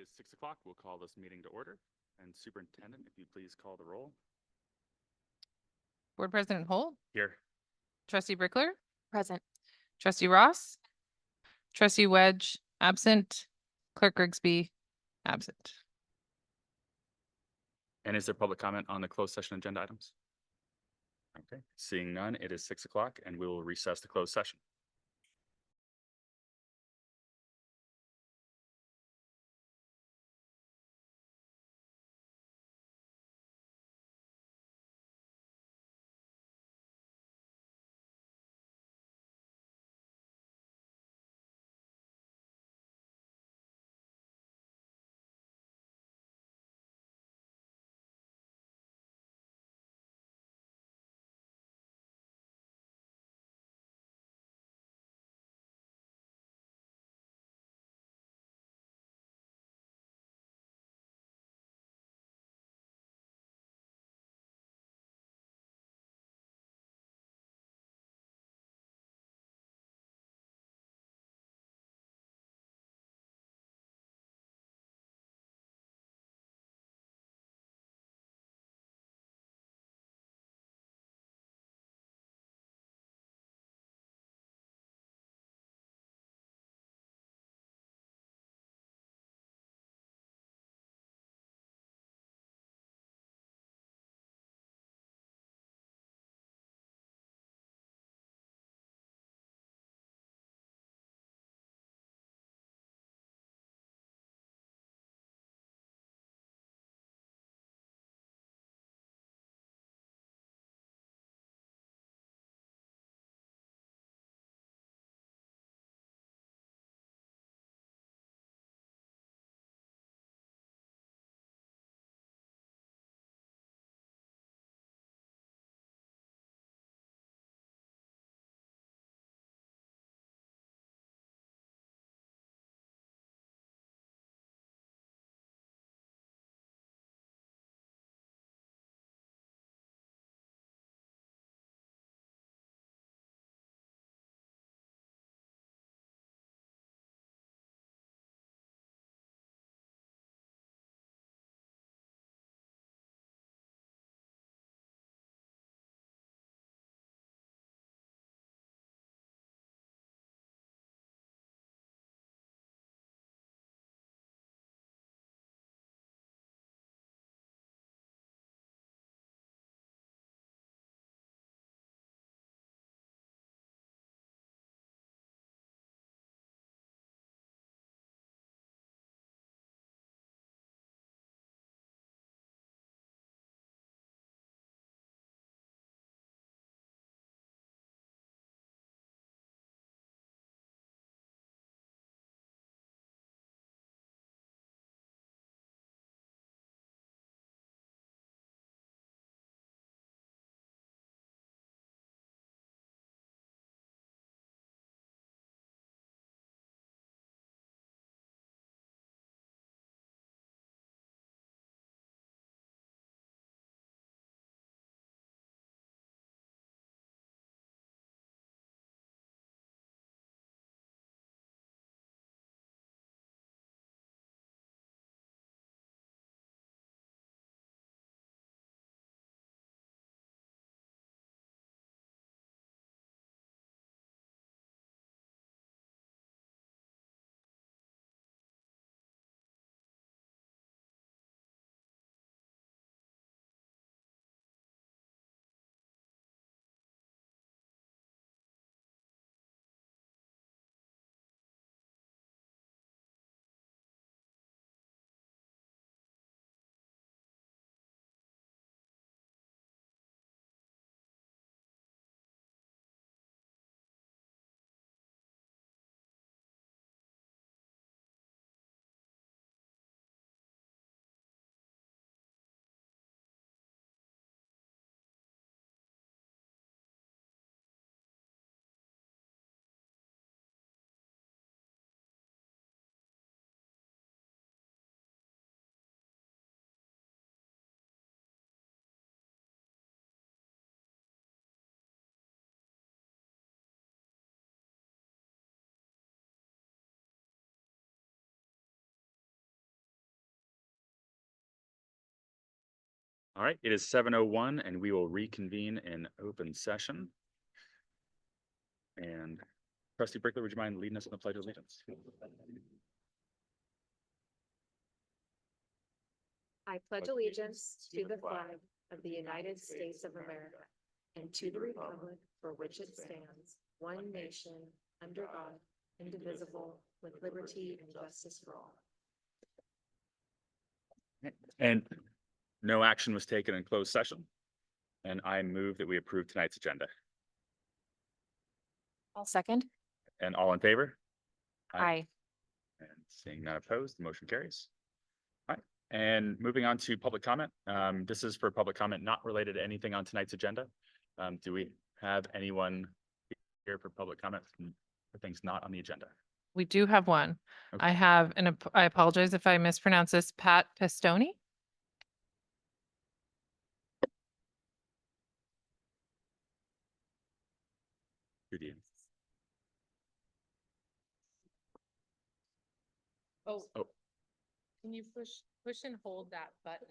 is 6 o'clock. We'll call this meeting to order. And Superintendent, if you please call the roll. Board President Holt, Here. Trustee Brickler, Present. Trustee Ross, Trustee Wedge, absent, Clerk Grigsby, absent. And is there public comment on the closed session agenda items? Okay, seeing none, it is 6 o'clock and we will recess the closed session. All right, it is 7:01 and we will reconvene in open session. And Trustee Brickler, would you mind leading us in the Pledge of Allegiance? I pledge allegiance to the flag of the United States of America and to the republic for which it stands, one nation, under God, indivisible, with liberty and justice for all. And no action was taken in closed session. And I move that we approve tonight's agenda. I'll second. And all in favor? Aye. And seeing none opposed, the motion carries. All right, and moving on to public comment. This is for public comment not related to anything on tonight's agenda. Do we have anyone here for public comment for things not on the agenda? We do have one. Okay. I have, and I apologize if I mispronounce this, Pat Pistoni. Good evening. Oh. Oh. Can you push and hold that button?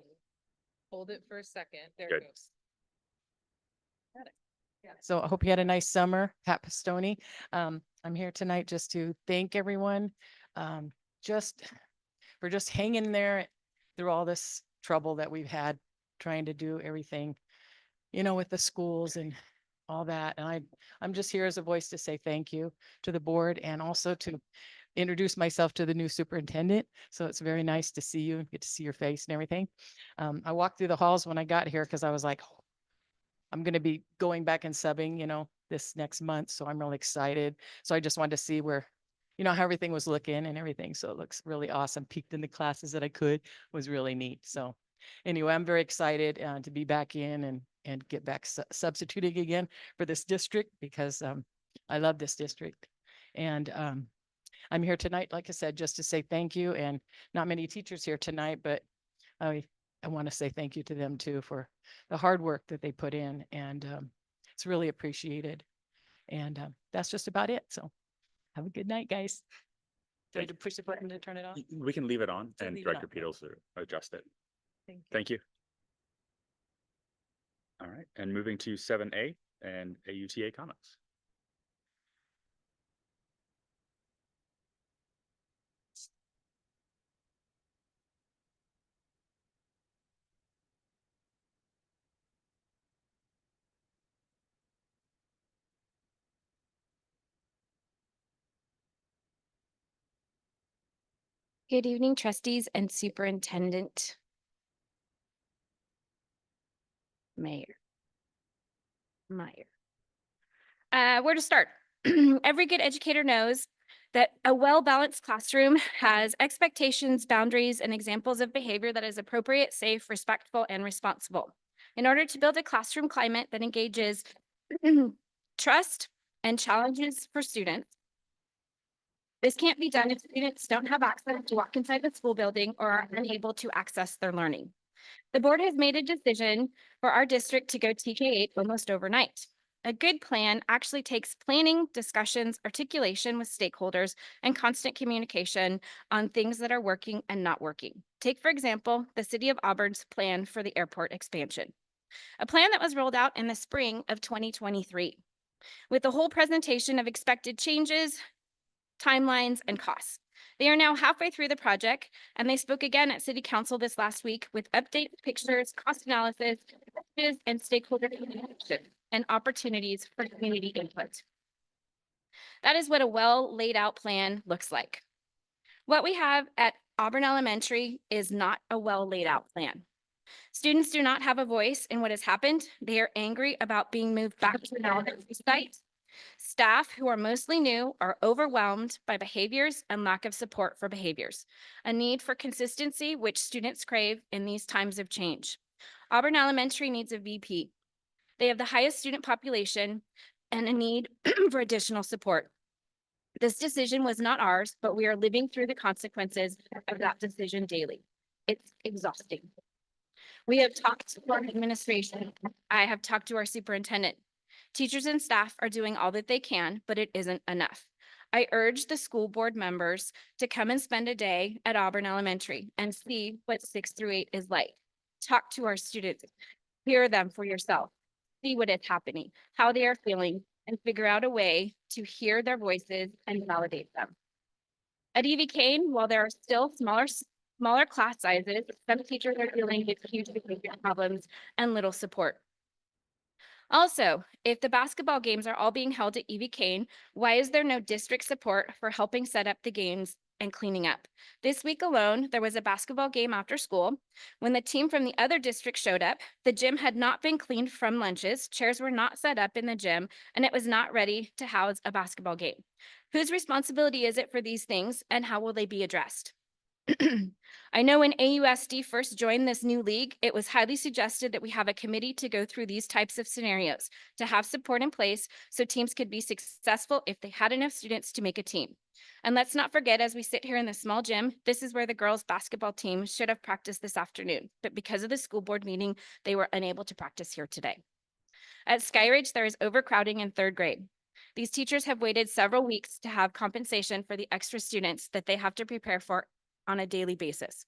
Hold it for a second. There Good. it goes. So I hope you had a nice summer, Pat Pistoni. I'm here tonight just to thank everyone, just for just hanging there through all this trouble that we've had trying to do everything, with the schools and all that. And I'm just here as a voice to say thank you to the board and also to introduce myself to the new superintendent. So it's very nice to see you and get to see your face and everything. I walked through the halls when I got here because I was like, I'm going to be going back and subbing, this next month. So I'm really excited. So I just wanted to see where, how everything was looking and everything. So it looks really awesome. Peeked in the classes that I could, was really neat. So anyway, I'm very excited to be back in and get back substituting again for this district because I love this district. And I'm here tonight, like I said, just to say thank you. And not many teachers here tonight, but I want to say thank you to them too for the hard work that they put in, and it's really appreciated. And that's just about it. So have a good night, guys. Do I need to push the button to turn it off? We can leave it on So and leave it Director on. Peters will adjust it. Thank you. Thank you. All right, and moving to 7A and AUTA comments. Good evening, trustees and superintendent. Meyer. Where to start? Every good educator knows that a well-balanced classroom has expectations, boundaries, and examples of behavior that is appropriate, safe, respectful, and responsible. In order to build a classroom climate that engages trust and challenges for students, this can't be done if students don't have access to walk inside the school building or are unable to access their learning. The board has made a decision for our district to go TK8 almost overnight. A good plan actually takes planning, discussions, articulation with stakeholders, and constant communication on things that are working and not working. Take, for example, the City of Auburn's plan for the airport expansion, a plan that was rolled out in the spring of 2023, with the whole presentation of expected changes, timelines, and costs. They are now halfway through the project, and they spoke again at City Council this last week with updates, pictures, cost analysis, and stakeholder communication and opportunities for community input. That is what a well laid out plan looks like. What we have at Auburn Elementary is not a well laid out plan. Students do not have a voice in what has happened. They are angry about being moved back to an elementary site. Staff, who are mostly new, are overwhelmed by behaviors and lack of support for behaviors, a need for consistency which students crave in these times of change. Auburn Elementary needs a VP. They have the highest student population and a need for additional support. This decision was not ours, but we are living through the consequences of that decision daily. It's exhausting. We have talked to our administration. I have talked to our superintendent. Teachers and staff are doing all that they can, but it isn't enough. I urge the school board members to come and spend a day at Auburn Elementary and see what 6 through 8 is like. Talk to our students, hear them for yourself, see what is happening, how they are feeling, and figure out a way to hear their voices and validate them. At EV Kane, while there are still smaller class sizes, some teachers are dealing with huge behavior problems and little support. Also, if the basketball games are all being held at EV Kane, why is there no district support for helping set up the games and cleaning up? This week alone, there was a basketball game after school. When the team from the other district showed up, the gym had not been cleaned from lunches, chairs were not set up in the gym, and it was not ready to house a basketball game. Whose responsibility is it for these things, and how will they be addressed? I know when AUSD first joined this new league, it was highly suggested that we have a committee to go through these types of scenarios, to have support in place so teams could be successful if they had enough students to make a team. And let's not forget, as we sit here in the small gym, this is where the girls' basketball team should have practiced this afternoon, but because of the school board meeting, they were unable to practice here today. At Skyridge, there is overcrowding in 3rd grade. These teachers have waited several weeks to have compensation for the extra students that they have to prepare for on a daily basis.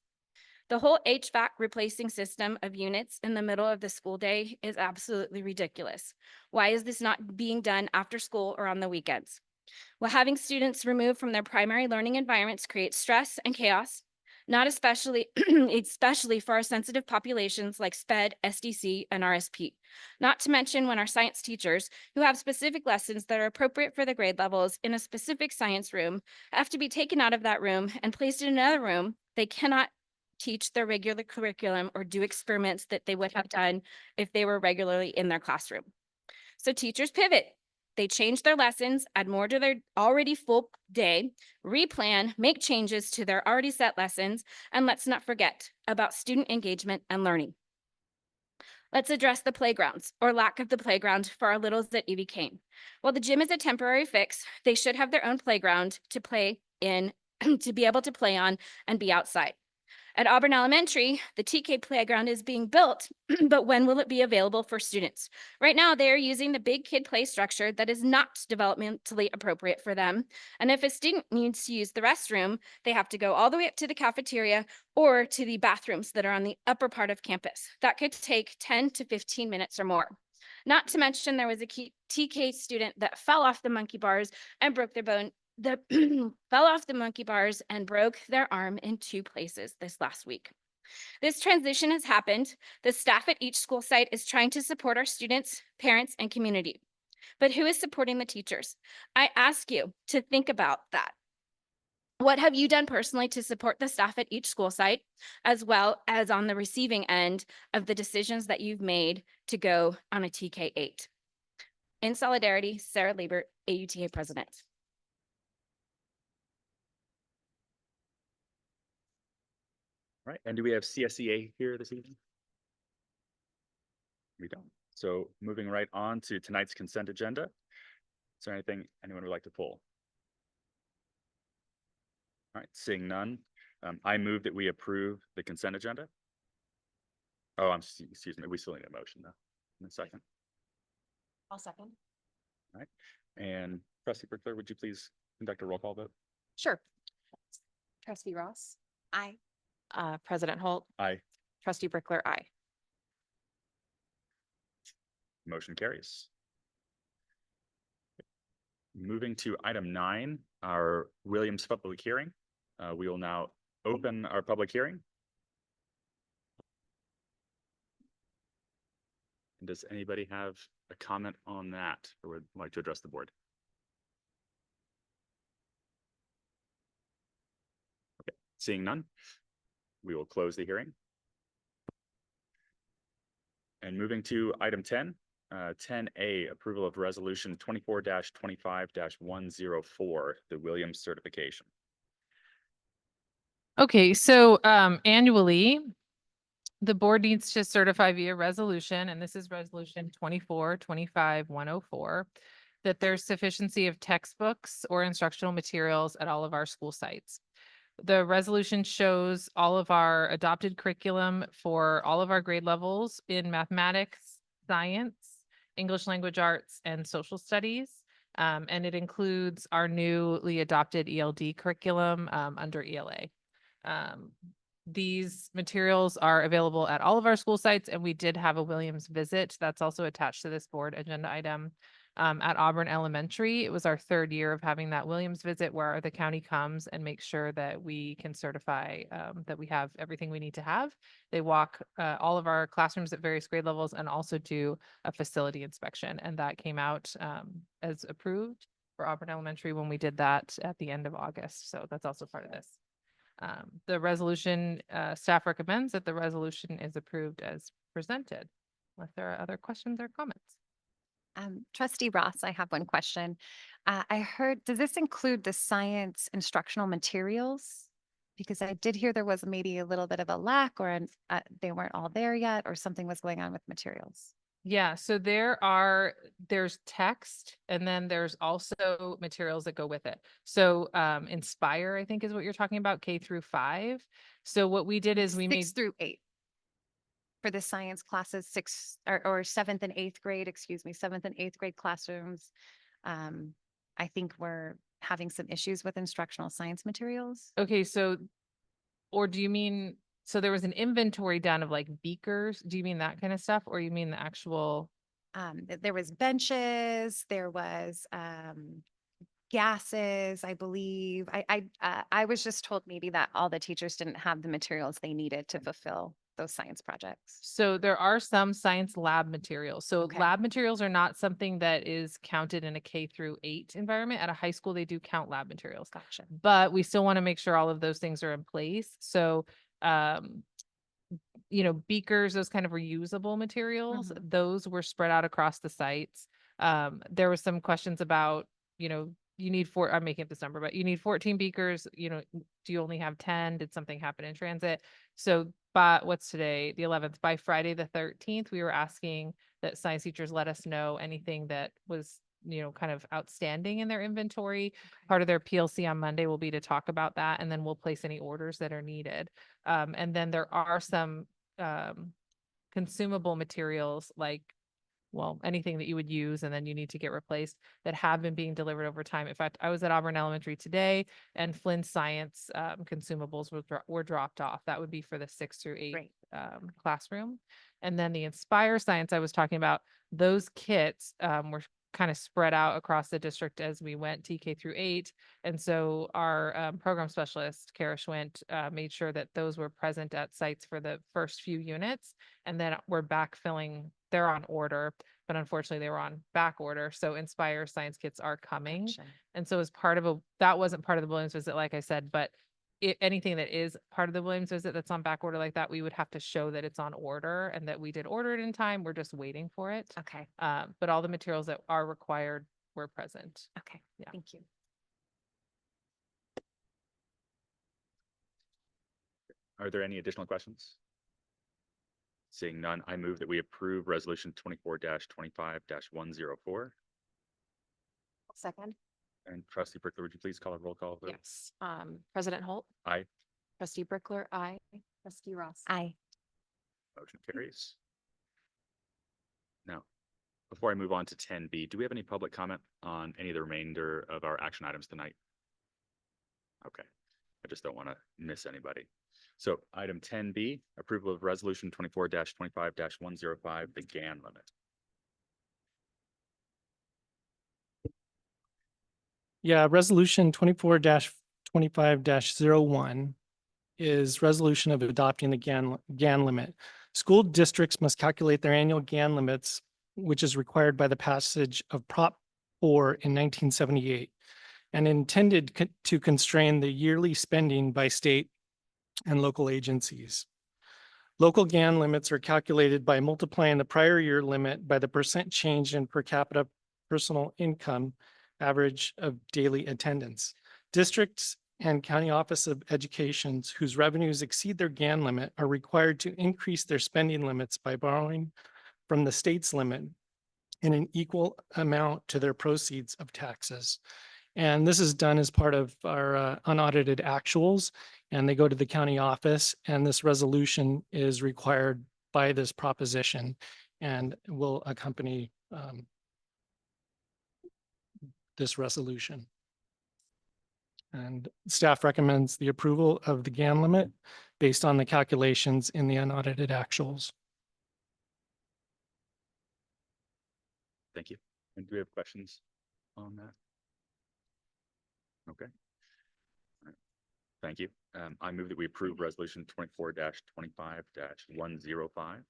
The whole HVAC replacing system of units in the middle of the school day is absolutely ridiculous. Why is this not being done after school or on the weekends? Well, having students removed from their primary learning environments creates stress and chaos, not especially for our sensitive populations like SPED, SDC, and RSP. Not to mention when our science teachers, who have specific lessons that are appropriate for the grade levels in a specific science room, have to be taken out of that room and placed in another room. They cannot teach their regular curriculum or do experiments that they would have done if they were regularly in their classroom. So teachers pivot. They change their lessons, add more to their already full day, replan, make changes to their already set lessons, and let's not forget about student engagement and learning. Let's address the playgrounds, or lack of the playground, for our littles at EV Kane. While the gym is a temporary fix, they should have their own playground to play in, to be able to play on and be outside. At Auburn Elementary, the TK playground is being built, but when will it be available for students? Right now, they are using the big kid play structure that is not developmentally appropriate for them. And if a student needs to use the restroom, they have to go all the way up to the cafeteria or to the bathrooms that are on the upper part of campus. That could take 10 to 15 minutes or more. Not to mention there was a TK student that fell off the monkey bars and broke their bone. Fell off the monkey bars and broke their arm in 2 places this last week. This transition has happened. The staff at each school site is trying to support our students, parents, and community. But who is supporting the teachers? I ask you to think about that. What have you done personally to support the staff at each school site, as well as on the receiving end of the decisions that you've made to go on a TK8? In solidarity, Sarah Liebert, AUTA President. All right, and do we have CSEA here this evening? We don't. So moving right on to tonight's consent agenda. Is there anything anyone would like to pull? All right, seeing none, I move that we approve the consent agenda. Oh, excuse me, we still need a motion though, in a second. I'll second. All right, and Trustee Brickler, would you please conduct a roll call vote? Sure. Trustee Ross? Aye. President Holt? Aye. Trustee Brickler? Aye. Motion carries. Moving to item 9, our Williams public hearing. We will now open our public hearing. And does anybody have a comment on that or would like to address the board? Okay, seeing none, we will close the hearing. And moving to item 10, 10A, approval of resolution 24-25-104, the Williams certification. Okay, so annually, the board needs to certify via resolution, and this is resolution 24-25-104, that there's sufficiency of textbooks or instructional materials at all of our school sites. The resolution shows all of our adopted curriculum for all of our grade levels in mathematics, science, English language arts, and social studies. And it includes our newly adopted ELD curriculum under ELA. these materials are available at all of our school sites, and we did have a Williams visit. That's also attached to this board agenda item. At Auburn Elementary, it was our 3rd year of having that Williams visit where the county comes and makes sure that we can certify that we have everything we need to have. They walk all of our classrooms at various grade levels and also do a facility inspection. And that came out as approved for Auburn Elementary when we did that at the end of August. So that's also part of this. The resolution, staff recommends that the resolution is approved as presented. Unless there are other questions or comments. Trustee Ross, I have one question. I heard, does this include the science instructional materials? Because I did hear there was maybe a little bit of a lack or they weren't all there yet or something was going on with materials. Yeah, so there's text and then there's also materials that go with it. So Inspire, I think is what you're talking about, K-5. So what we did is we made 6 through 8. For the science classes, 6th or 7th and 8th grade, 7th and 8th grade classrooms. I think we're having some issues with instructional science materials. Okay, so, or do you mean, so there was an inventory done of like beakers? Do you mean that kind of stuff? Or you mean the actual? There was benches, there was gases, I believe. I was just told maybe that all the teachers didn't have the materials they needed to fulfill those science projects. So there are some science lab materials. So Okay. lab materials are not something that is counted in a K-8 environment. At a high school, they do count lab materials. Gotcha. But we still want to make sure all of those things are in place. So, beakers, those kind of reusable materials, those were spread out across the sites. There was some questions about, you need I'm making up this number, but you need 14 beakers, do you only have 10? Did something happen in transit? So, but what's today? The 11th. By Friday, the 13th, we were asking that science teachers let us know anything that was, kind of outstanding in their inventory. Part of their PLC on Monday will be to talk about that, and then we'll place any orders that are needed. And then there are some consumable materials like, well, anything that you would use and then you need to get replaced that have been being delivered over time. In fact, I was at Auburn Elementary today and Flynn Science consumables were dropped off. That would be for the 6 through 8 Great. Classroom. And then the Inspire Science I was talking about, those kits were kind of spread out across the district as we went TK through 8. And so our program specialist, Kara Schwint, made sure that those were present at sites for the first few units. And then we're backfilling, they're on order, but unfortunately they were on back order. So Inspire Science kits are coming. Gotcha. And so as that wasn't part of the Williams visit, like I said, but anything that is part of the Williams visit that's on back order like that, we would have to show that it's on order and that we did order it in time. We're just waiting for it. Okay. But all the materials that are required were present. Okay. Yeah. Thank you. Are there any additional questions? Seeing none, I move that we approve resolution 24-25-104. Second. And trustee Brickler, would you please call a roll call vote? Yes. President Holt, Aye. trustee Brickler, aye. Trustee Ross. Aye. Motion carries. Now, before I move on to 10B, do we have any public comment on any of the remainder of our action items tonight? Okay, I just don't want to miss anybody. So item 10B, approval of resolution 24-25-105, the GAN limit. Yeah, resolution 24-25-01 is resolution of adopting the GAN limit. School districts must calculate their annual GAN limits, which is required by the passage of Prop 4 in 1978 and intended to constrain the yearly spending by state and local agencies. Local GAN limits are calculated by multiplying the prior year limit by the percent change in per capita personal income average of daily attendance. Districts and county office of education whose revenues exceed their GAN limit are required to increase their spending limits by borrowing from the state's limit in an equal amount to their proceeds of taxes. And this is done as part of our unaudited actuals, and they go to the county office, and this resolution is required by this proposition and will accompany this resolution. And staff recommends the approval of the GAN limit based on the calculations in the unaudited actuals. Thank you. And do we have questions on that? Okay. All right. Thank you. I move that we approve resolution 24-25-105.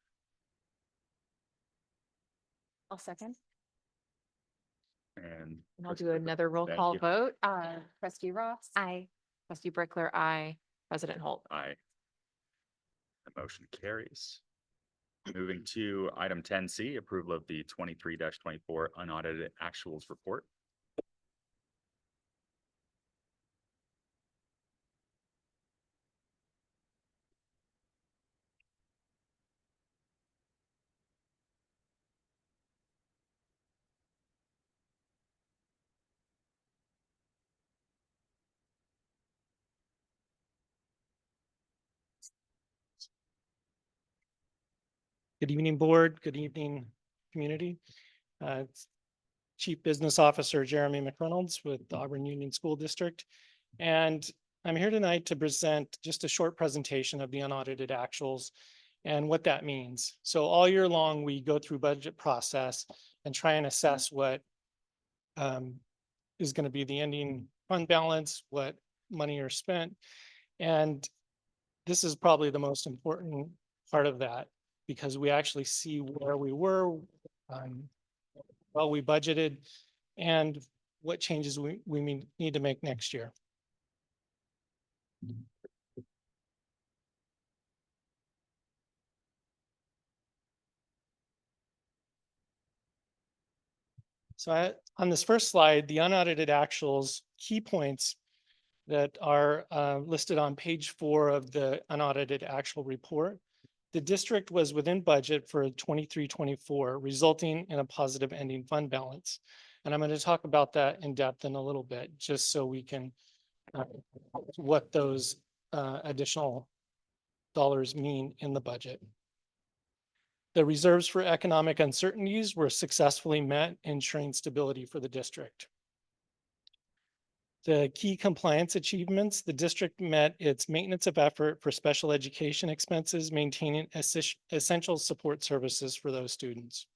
I'll second. And And I'll trustee do Brickler. another roll Thank call you. vote. Trustee Ross. Aye. Trustee Brickler, aye. President Holt. Aye. The motion carries. Moving to item 10C, approval of the 23-24 unaudited actuals report. Good evening, board. Good evening, community. It's Chief Business Officer Jeremy McReynolds with the Auburn Union School District. And I'm here tonight to present just a short presentation of the unaudited actuals and what that means. So all year long, we go through budget process and try and assess what is going to be the ending fund balance, what money are spent. And this is probably the most important part of that, because we actually see where we were, well, we budgeted, and what changes we need to make next year. So on this first slide, the unaudited actuals key points that are listed on page 4 of the unaudited actual report. The district was within budget for 23-24, resulting in a positive ending fund balance. And I'm going to talk about that in depth in a little bit, just so we can what those additional dollars mean in the budget. The reserves for economic uncertainties were successfully met, ensuring stability for the district. The key compliance achievements, the district met its maintenance of effort for special education expenses, maintaining essential support services for those students.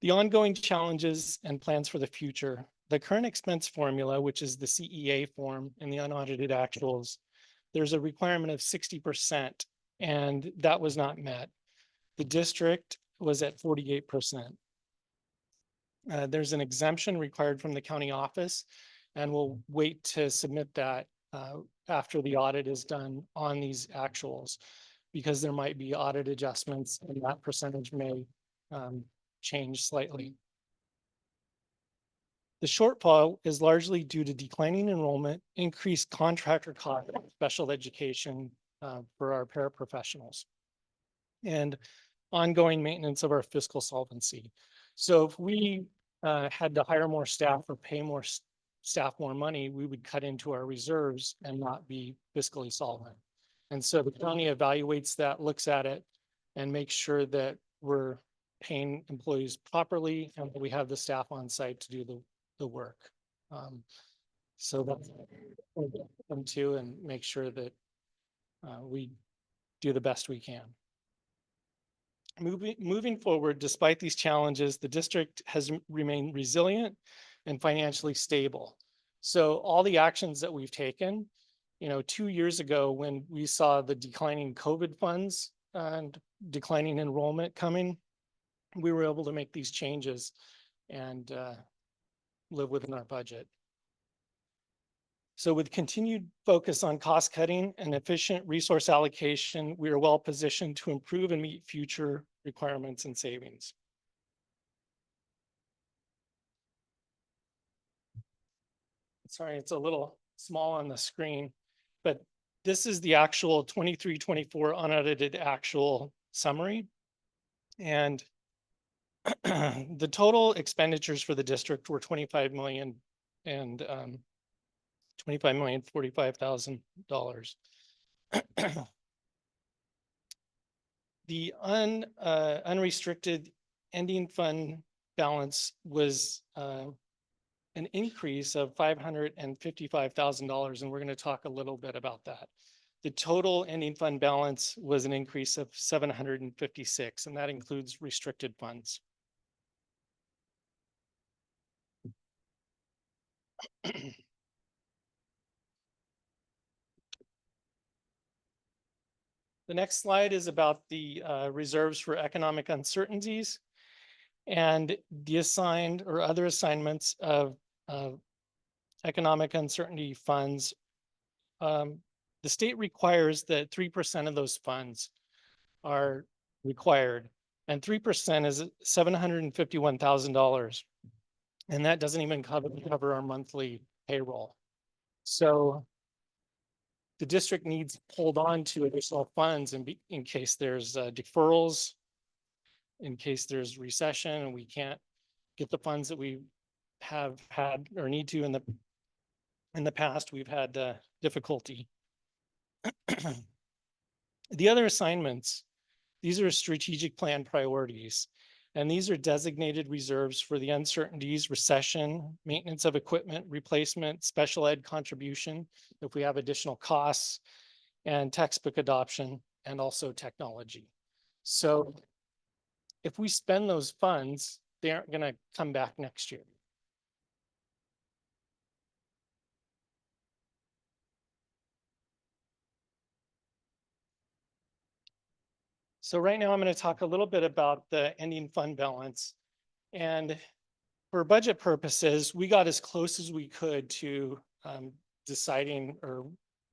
The ongoing challenges and plans for the future. The current expense formula, which is the CEA form in the unaudited actuals, there's a requirement of 60%, and that was not met. The district was at 48%. There's an exemption required from the county office, and we'll wait to submit that after the audit is done on these actuals, because there might be audit adjustments and that percentage may change slightly. The shortfall is largely due to declining enrollment, increased contractor costs, special education for our paraprofessionals, and ongoing maintenance of our fiscal solvency. So if we had to hire more staff or pay more staff more money, we would cut into our reserves and not be fiscally solvent. And so the county evaluates that, looks at it, and makes sure that we're paying employees properly and that we have the staff on site to do the work. So that's them too, and make sure that we do the best we can. Moving forward, despite these challenges, the district has remained resilient and financially stable. So all the actions that we've taken, 2 years ago when we saw the declining COVID funds and declining enrollment coming, we were able to make these changes and live within our budget. So with continued focus on cost cutting and efficient resource allocation, we are well positioned to improve and meet future requirements and savings. Sorry, it's a little small on the screen, but this is the actual 23-24 unaudited actual summary. And the total expenditures for the district were $25 million and $25,045,000. The unrestricted ending fund balance was an increase of $555,000, and we're going to talk a little bit about that. The total ending fund balance was an increase of 756, and that includes restricted funds. The next slide is about the reserves for economic uncertainties and the assigned or other assignments of economic uncertainty funds. The state requires that 3% of those funds are required, and 3% is $751,000. And that doesn't even cover our monthly payroll. So the district needs to hold on to additional funds in case there's deferrals, in case there's recession and we can't get the funds that we have had or need to in the past. We've had difficulty. The other assignments, these are strategic plan priorities, and these are designated reserves for the uncertainties, recession, maintenance of equipment, replacement, special ed contribution, if we have additional costs, and textbook adoption, and also technology. So if we spend those funds, they aren't going to come back next year. So right now I'm going to talk a little bit about the ending fund balance. And for budget purposes, we got as close as we could to deciding or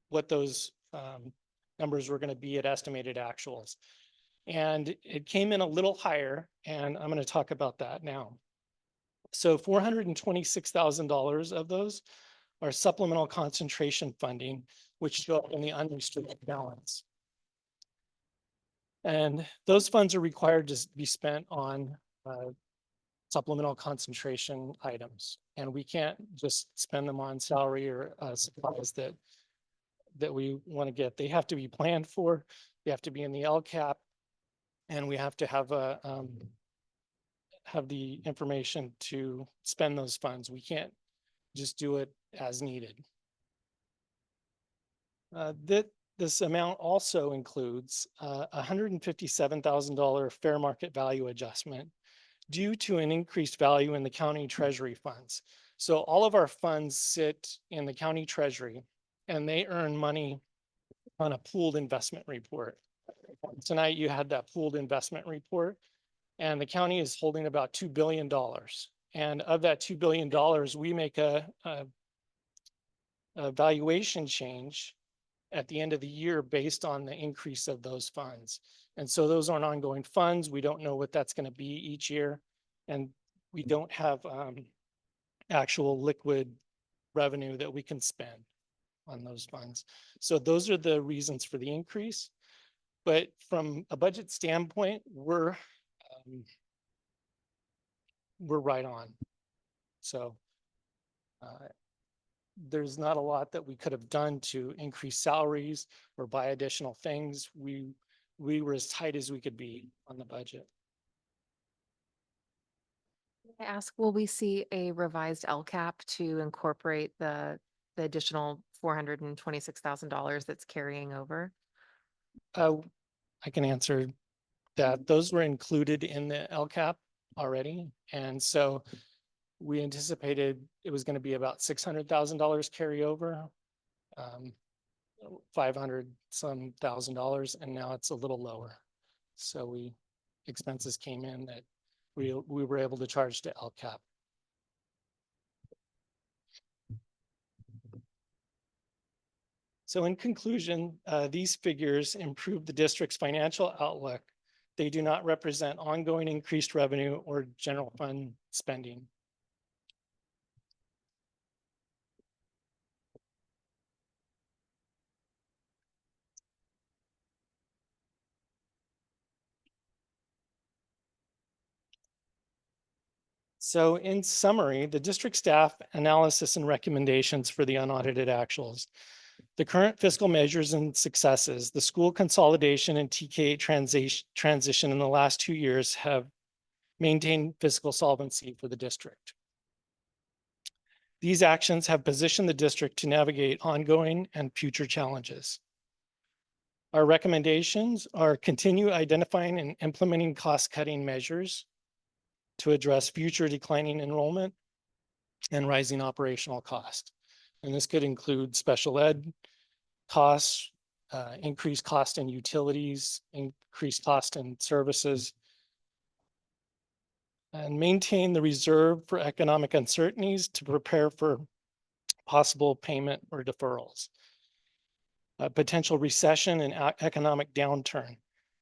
what those numbers were going to be at estimated actuals. And it came in a little higher, and I'm going to talk about that now. So $426,000 of those are supplemental concentration funding, which show up in the unrestricted balance. And those funds are required to be spent on supplemental concentration items. And we can't just spend them on salary or supplies that we want to get. They have to be planned for, they have to be in the LCAP, and we have to have the information to spend those funds. We can't just do it as needed. This amount also includes a $157,000 fair market value adjustment due to an increased value in the county treasury funds. So all of our funds sit in the county treasury and they earn money on a pooled investment report. Tonight you had that pooled investment report, and the county is holding about $2 billion. And of that $2 billion, we make a valuation change at the end of the year based on the increase of those funds. And so those aren't ongoing funds. We don't know what that's going to be each year. And we don't have actual liquid revenue that we can spend on those funds. So those are the reasons for the increase. But from a budget standpoint, we're right on. So there's not a lot that we could have done to increase salaries or buy additional things. We were as tight as we could be on the budget. I ask, will we see a revised LCAP to incorporate the additional $426,000 that's carrying over? I can answer that. Those were included in the LCAP already. And so we anticipated it was going to be about $600,000 carryover, 500 some $1,000, and now it's a little lower. So expenses came in that we were able to charge to LCAP. So in conclusion, these figures improve the district's financial outlook. They do not represent ongoing increased revenue or general fund spending. So in summary, the district staff analysis and recommendations for the unaudited actuals, the current fiscal measures and successes, the school consolidation and TK transition in the last 2 years have maintained fiscal solvency for the district. These actions have positioned the district to navigate ongoing and future challenges. Our recommendations are continue identifying and implementing cost-cutting measures to address future declining enrollment and rising operational cost. And this could include special ed costs, increased cost in utilities, increased cost in services, and maintain the reserve for economic uncertainties to prepare for possible payment or deferrals. A potential recession and economic downturn.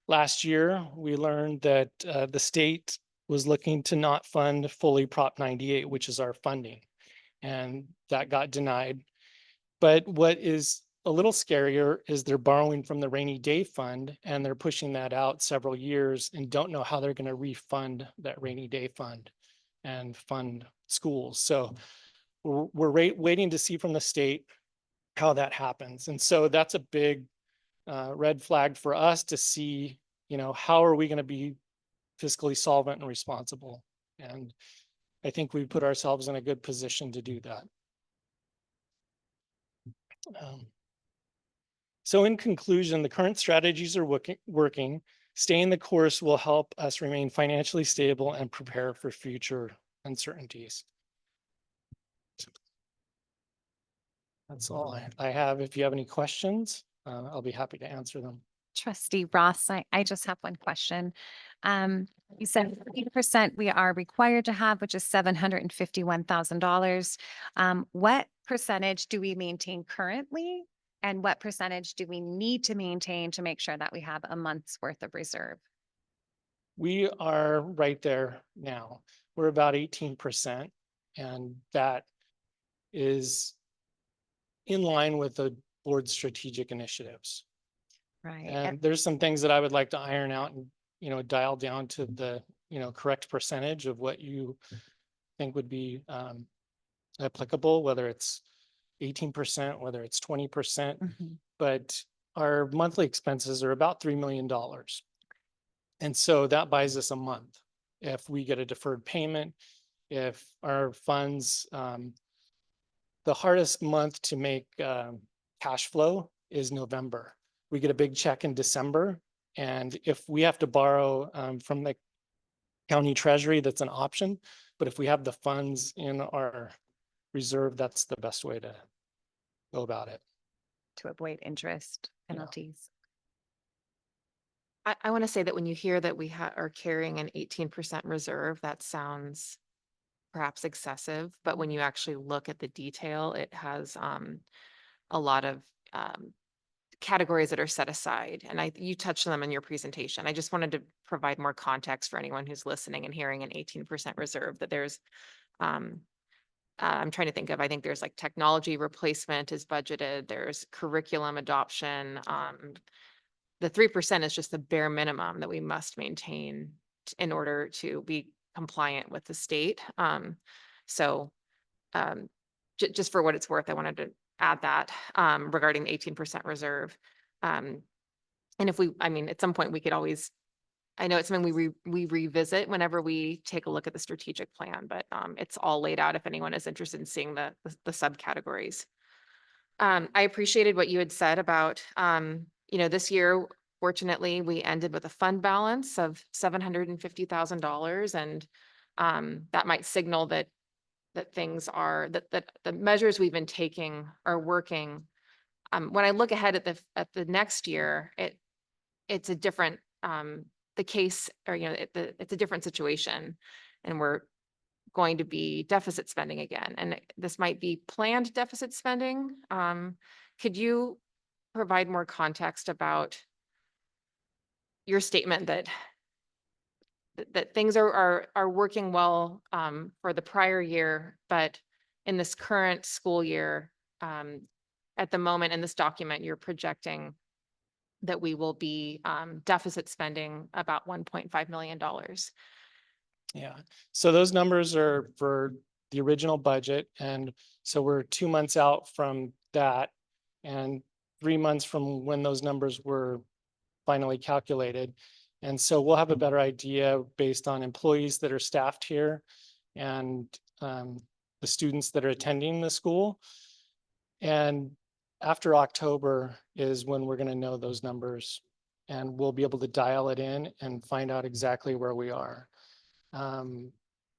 Last year, we learned that the state was looking to not fund fully Prop 98, which is our funding, and that got denied. But what is a little scarier is they're borrowing from the rainy day fund, and they're pushing that out several years and don't know how they're going to refund that rainy day fund and fund schools. So we're waiting to see from the state how that happens. And so that's a big red flag for us to see, how are we going to be fiscally solvent and responsible? And I think we put ourselves in a good position to do that. So in conclusion, the current strategies are working. Staying the course will help us remain financially stable and prepare for future uncertainties. That's all I have. If you have any questions, I'll be happy to answer them. Trustee Ross, I just have one question. You said 8% we are required to have, which is $751,000. What percentage do we maintain currently? And what percentage do we need to maintain to make sure that we have a month's worth of reserve? We are right there now. We're about 18%, and that is in line with the board's strategic initiatives. Right. And there's some things that I would like to iron out and, dial down to the, correct percentage of what you think would be applicable, whether it's 18%, whether it's 20%, but our monthly expenses are about $3 million. And so that buys us a month. If we get a deferred payment, if our funds, the hardest month to make cash flow is November. We get a big check in December. And if we have to borrow from the county treasury, that's an option. But if we have the funds in our reserve, that's the best way to go about it. To avoid interest penalties. I want to say that when you hear that we are carrying an 18% reserve, that sounds perhaps excessive, but when you actually look at the detail, it has a lot of categories that are set aside. And you touched on them in your presentation. I just wanted to provide more context for anyone who's listening and hearing an 18% reserve, that there's, I'm trying to think of, I think there's like technology replacement is budgeted. There's curriculum adoption. The 3% is just the bare minimum that we must maintain in order to be compliant with the state. Just for what it's worth, I wanted to add that regarding the 18% reserve. And if at some point we could always, I know it's something we revisit whenever we take a look at the strategic plan, but it's all laid out if anyone is interested in seeing the subcategories. I appreciated what you had said about, this year, fortunately, we ended with a fund balance of $750,000, and that might signal that things are, that the measures we've been taking are working. When I look ahead at the next year, it's a different the case, or it's a different situation, and we're going to be deficit spending again, and this might be planned deficit spending. Could you provide more context about your statement that things are working well for the prior year, but in this current school year, at the moment in this document, you're projecting that we will be deficit spending about $1.5 million. Yeah, so those numbers are for the original budget. And so we're 2 months out from that and 3 months from when those numbers were finally calculated. And so we'll have a better idea based on employees that are staffed here and the students that are attending the school. And after October is when we're gonna know those numbers. And we'll be able to dial it in and find out exactly where we are.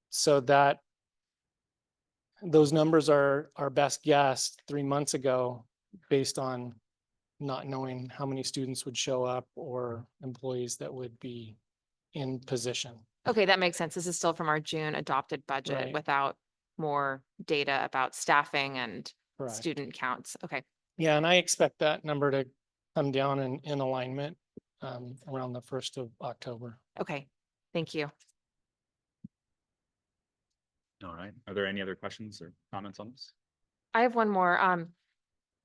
So that those numbers are our best guess 3 months ago, based on not knowing how many students would show up or employees that would be in position. Okay, that makes sense. This is still from our June adopted budget Right. without more data about staffing and Correct. student counts. Okay, Yeah, and I expect that number to come down in alignment around the 1st of October. okay, thank you. All right. Are there any other questions or comments on this? I have one more.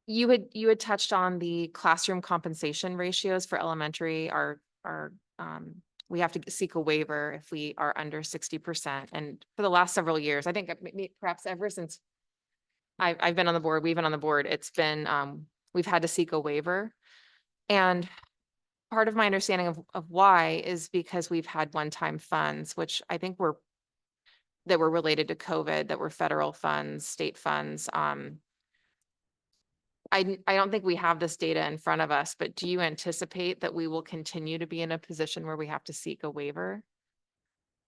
You had touched on the classroom compensation ratios for elementary we have to seek a waiver if we are under 60%. And for the last several years, I think perhaps ever since I've been on the board, we've been on the board, it's been, we've had to seek a waiver. And part of my understanding of why is because we've had one-time funds, which I think that were related to COVID, that were federal funds, state funds. I don't think we have this data in front of us, but do you anticipate that we will continue to be in a position where we have to seek a waiver?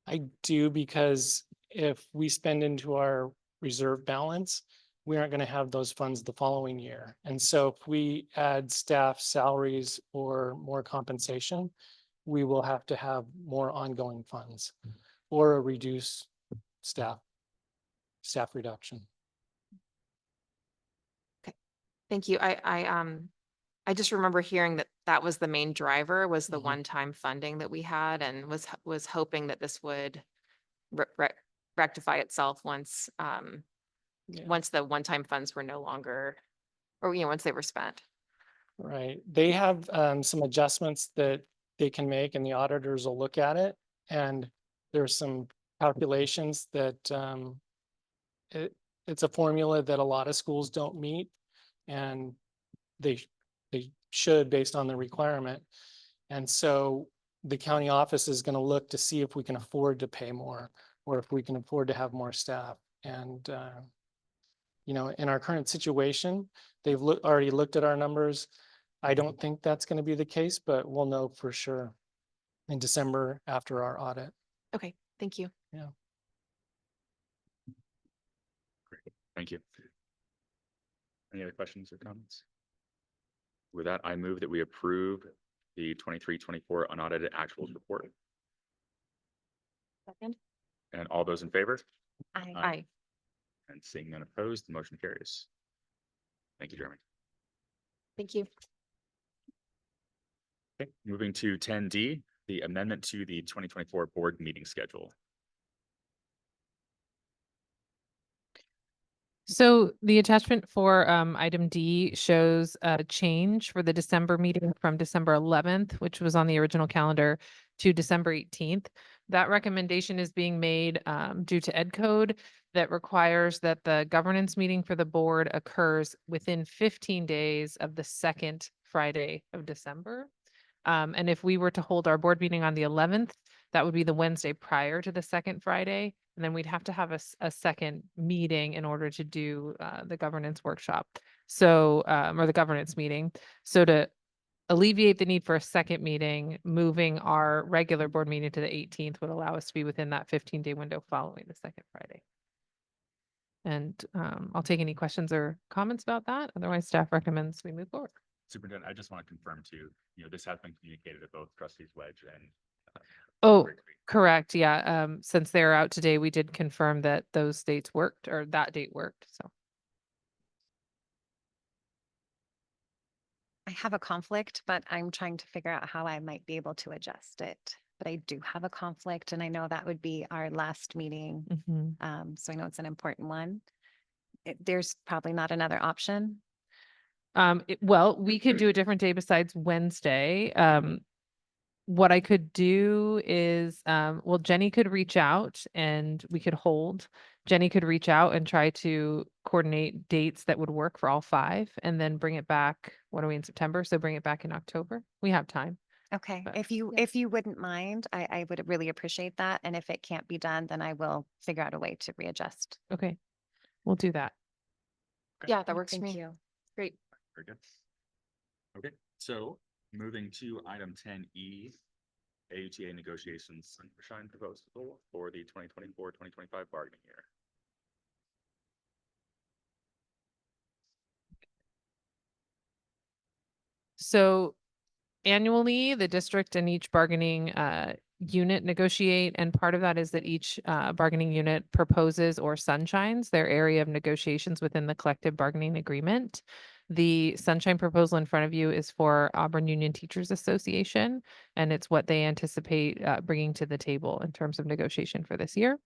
I do, because if we spend into our reserve balance, we aren't going to have those funds the following year. And so if we add staff salaries or more compensation, we will have to have more ongoing funds or a reduced staff reduction. Thank you. I just remember hearing that was the main driver, was the Mhm. one-time funding that we had, and was hoping that this would rectify itself once Yeah. once the one-time funds were no longer, or once they were spent. Right. They have some adjustments that they can make, and the auditors will look at it. And there's some calculations that it's a formula that a lot of schools don't meet, and they should, based on the requirement. And so the county office is going to look to see if we can afford to pay more, or if we can afford to have more staff. And in our current situation, they've already looked at our numbers. I don't think that's going to be the case, but we'll know for sure in December after our audit. Okay, thank you. Thank you. Any other questions or comments? With that, I move that we approve the 23-24 unaudited actuals report. Second. And all those in favor? I, Aye. And seeing none opposed, the motion carries. Thank you, Jeremy. Thank you. Okay, moving to 10D, the amendment to the 2024 board meeting schedule. So the attachment for item D shows a change for the December meeting from December 11th, which was on the original calendar, to December 18th. That recommendation is being made due to Ed Code that requires that the governance meeting for the board occurs within 15 days of the second Friday of December. And if we were to hold our board meeting on the 11th, that would be the Wednesday prior to the second Friday. And then we'd have to have a second meeting in order to do the governance workshop. So, or the governance meeting. So to alleviate the need for a second meeting, moving our regular board meeting to the 18th would allow us to be within that 15-day window following the second Friday. And I'll take any questions or comments about that. Otherwise, staff recommends we move forward. Superintendent, I just want to confirm too, this has been communicated to both trustees Wedge and. Oh, Gregory. correct. Yeah. Since they're out today, we did confirm that those dates worked, or that date worked. So. I have a conflict, but I'm trying to figure out how I might be able to adjust it. But I do have a conflict, and I know that would be our last meeting. Mhm. So I know it's an important one. There's probably not another option. Well, we could do a different day besides Wednesday. What I could do is, well, Jenny could reach out and we could hold. Jenny could reach out and try to coordinate dates that would work for all 5 and then bring it back. What are we in September? So bring it back in October. We have time. Okay, But- if you wouldn't mind, I would really appreciate that. And if it can't be done, then I will figure out a way to readjust. Okay, we'll do that. Yeah, that works for Thank me. you. Great. Very good. Okay, so moving to item 10E, AUTA negotiations sunshine proposal for the 2024-2025 bargaining year. So annually, the district and each bargaining unit negotiate, and part of that is that each bargaining unit proposes or sunshines their area of negotiations within the collective bargaining agreement. The sunshine proposal in front of you is for Auburn Union Teachers Association, and it's what they anticipate bringing to the table in terms of negotiation for this year.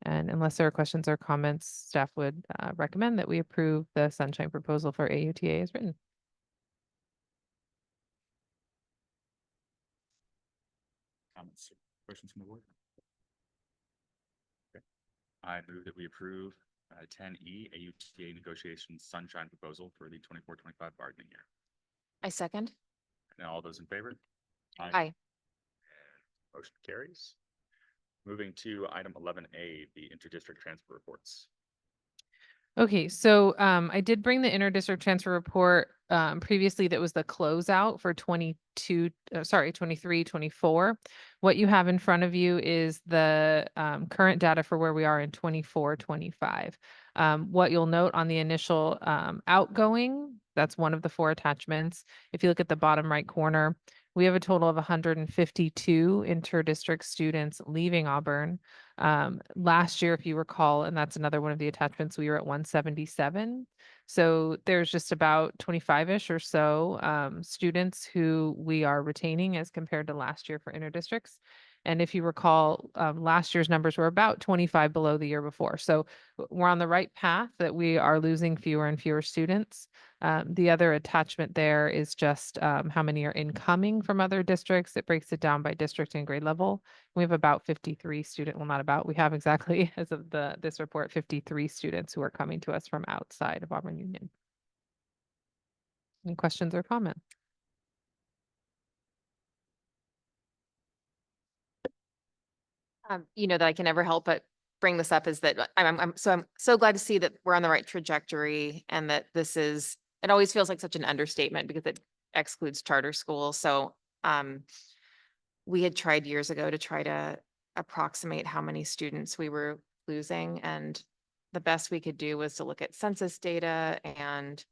And unless there are questions or comments, staff would recommend that we approve the sunshine proposal for AUTA as written. Comments, or questions from the board? Okay. I move that we approve 10E AUTA negotiations sunshine proposal for the 24-25 bargaining year. I second. And all those in favor? Aye. Motion carries. Moving to item 11A, the interdistrict transfer reports. Okay, so I did bring the interdistrict transfer report previously. That was the closeout for 23, 24. What you have in front of you is the current data for where we are in 24, 25. What you'll note on the initial outgoing, that's one of the 4 attachments. If you look at the bottom right corner, we have a total of 152 interdistrict students leaving Auburn. Last year, if you recall, and that's another one of the attachments, we were at 177. So there's just about 25-ish or so students who we are retaining as compared to last year for interdistricts. And if you recall, last year's numbers were about 25 below the year before. So we're on the right path that we are losing fewer and fewer students. The other attachment there is just how many are incoming from other districts. It breaks it down by district and grade level. We have about 53 well, not about, we have exactly, as of this report, 53 students who are coming to us from outside of Auburn Union. Any questions or comments? That I can never help but bring this up is that I'm so glad to see that we're on the right trajectory, and that it always feels like such an understatement because it excludes charter schools. So we had tried years ago to try to approximate how many students we were losing, and the best we could do was to look at census data and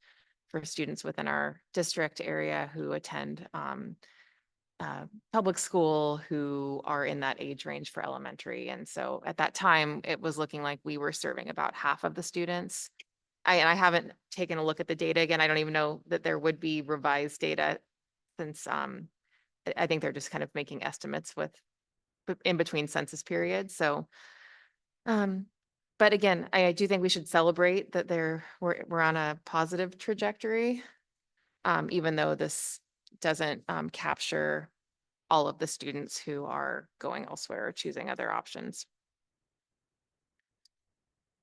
for students within our district area who attend public school, who are in that age range for elementary. And so at that time, it was looking like we were serving about half of the students. I haven't taken a look at the data again. I don't even know that there would be revised data, since I think they're just kind of making estimates in between census periods. So, but again, I do think we should celebrate that we're on a positive trajectory, even though this doesn't capture all of the students who are going elsewhere or choosing other options.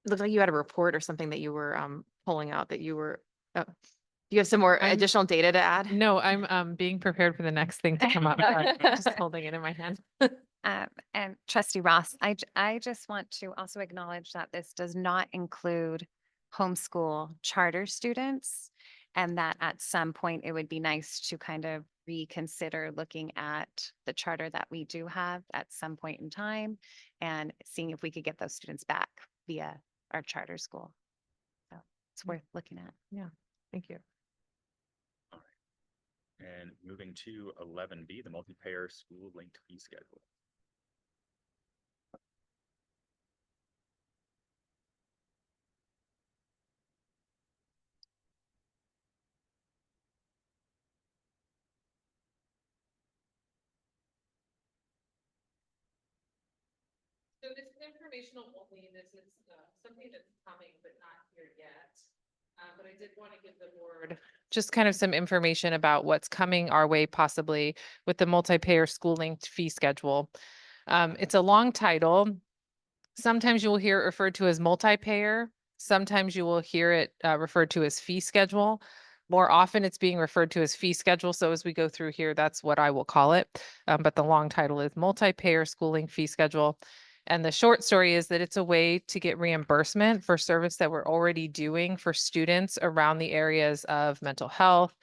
Looks like you had a report or something that you were pulling out that you were, do you have some more additional data to add? No, I'm being prepared for the next thing to come up. I'm just holding it in my hand. And Trustee Ross, I just want to also acknowledge that this does not include homeschool charter students, and that at some point it would be nice to kind of reconsider looking at the charter that we do have at some point in time and seeing if we could get those students back via our charter school. So it's worth looking at. Yeah, thank you. All right. And moving to 11B, the multi-payer school linked fee schedule. So this is informational only. This is something that's coming, but not here yet. But I did want to give the board Just kind of some information about what's coming our way possibly with the multi-payer school linked fee schedule. It's a long title. Sometimes you will hear it referred to as multi-payer. Sometimes you will hear it referred to as fee schedule. More often it's being referred to as fee schedule. So as we go through here, that's what I will call it. But the long title is multi-payer schooling fee schedule. And the short story is that it's a way to get reimbursement for service that we're already doing for students around the areas of mental health,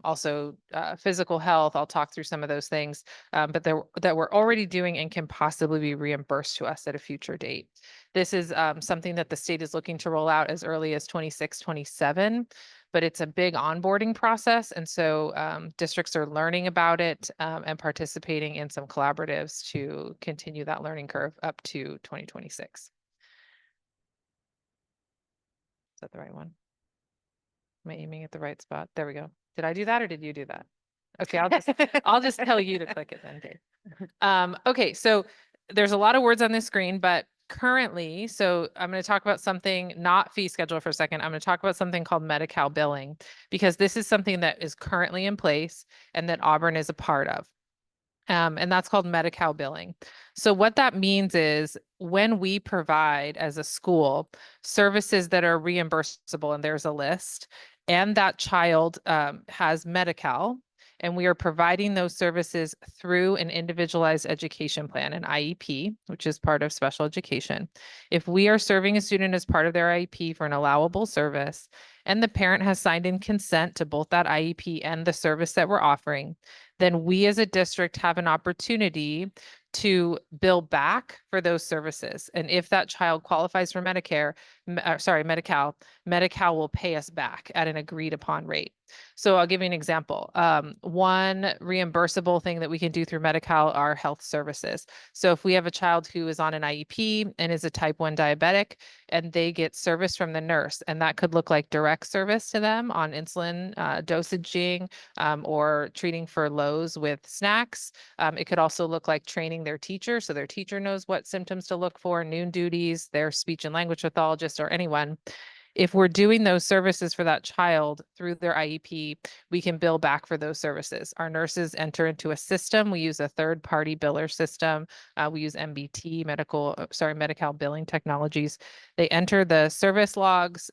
also physical health. I'll talk through some of those things, but that we're already doing and can possibly be reimbursed to us at a future date. This is something that the state is looking to roll out as early as 26, 27, but it's a big onboarding process. And so districts are learning about it and participating in some collaboratives to continue that learning curve up to 2026. Is that the right one? Am I aiming at the right spot? There we go. Did I do that or did you do that? Okay, I'll just tell you to click it then, Dave. Okay, so there's a lot of words on this screen, but currently, so I'm going to talk about something, not fee schedule for a second. I'm going to talk about something called Medi-Cal billing, because this is something that is currently in place and that Auburn is a part of. And that's called Medi-Cal billing. So what that means is when we provide as a school services that are reimbursable, and there's a list, and that child has Medi-Cal, and we are providing those services through an individualized education plan, an IEP, which is part of special education. If we are serving a student as part of their IEP for an allowable service, and the parent has signed in consent to both that IEP and the service that we're offering, then we as a district have an opportunity to bill back for those services. And if that child qualifies for Medicare, Medi-Cal, Medi-Cal will pay us back at an agreed upon rate. So I'll give you an example. One reimbursable thing that we can do through Medi-Cal are health services. So if we have a child who is on an IEP and is a type 1 diabetic, and they get service from the nurse, and that could look like direct service to them on insulin dosaging or treating for lows with snacks. It could also look like training their teacher, so their teacher knows what symptoms to look for, noon duties, their speech and language pathologist, or anyone. If we're doing those services for that child through their IEP, we can bill back for those services. Our nurses enter into a system. We use a third-party biller system. We use MBT, Medi-Cal billing technologies. They enter the service logs.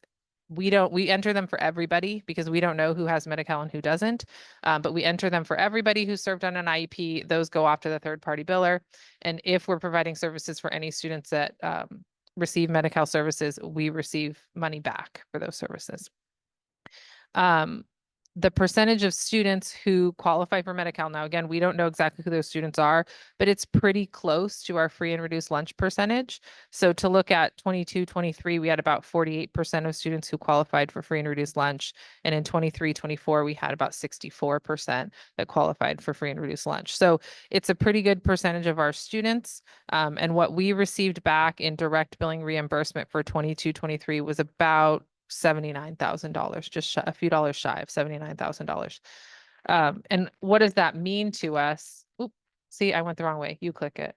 We enter them for everybody because we don't know who has Medi-Cal and who doesn't. But we enter them for everybody who served on an IEP. Those go off to the third-party biller. And if we're providing services for any students that receive Medi-Cal services, we receive money back for those services. The percentage of students who qualify for Medi-Cal, now again, we don't know exactly who those students are, but it's pretty close to our free and reduced lunch percentage. So to look at 22, 23, we had about 48% of students who qualified for free and reduced lunch. And in 23, 24, we had about 64% that qualified for free and reduced lunch. So it's a pretty good percentage of our students. And what we received back in direct billing reimbursement for 22, 23 was about $79,000, just a few dollars shy of $79,000. And what does that mean to us? Oop, see, I went the wrong way. You click it.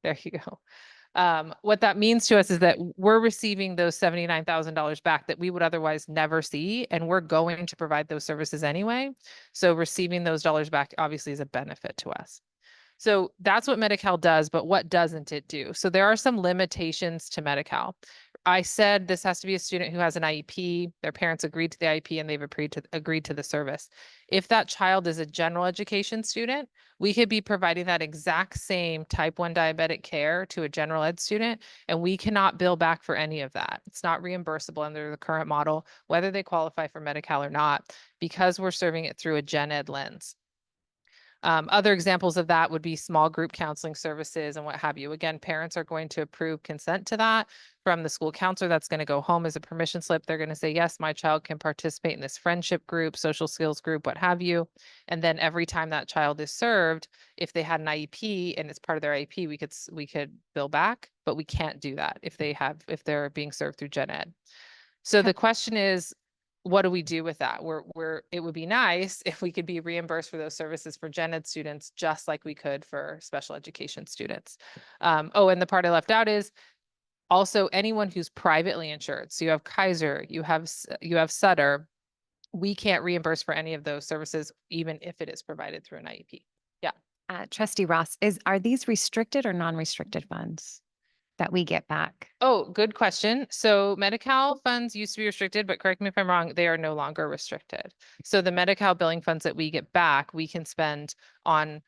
There you go. What that means to us is that we're receiving those $79,000 back that we would otherwise never see, and we're going to provide those services anyway. So receiving those dollars back obviously is a benefit to us. So that's what Medi-Cal does, but what doesn't it do? So there are some limitations to Medi-Cal. I said this has to be a student who has an IEP, their parents agreed to the IEP, and they've agreed to the service. If that child is a general education student, we could be providing that exact same type 1 diabetic care to a general ed student, and we cannot bill back for any of that. It's not reimbursable under the current model, whether they qualify for Medi-Cal or not, because we're serving it through a gen ed lens. Other examples of that would be small group counseling services and what have you. Again, parents are going to approve consent to that from the school counselor. That's going to go home as a permission slip. They're going to say, yes, my child can participate in this friendship group, social skills group, what have you. And then every time that child is served, if they had an IEP and it's part of their IEP, we could bill back, but we can't do that if they're being served through gen ed. So the question is, what do we do with that? It would be nice if we could be reimbursed for those services for gen ed students, just like we could for special education students. And the part I left out is also anyone who's privately insured. So you have Kaiser, you have Sutter. We can't reimburse for any of those services, even if it is provided through an IEP. Yeah. Trustee Ross, are these restricted or non-restricted funds that we get back? Oh, good question. So Medi-Cal funds used to be restricted, but correct me if I'm wrong, they are no longer restricted. So the Medi-Cal billing funds that we get back, we can spend on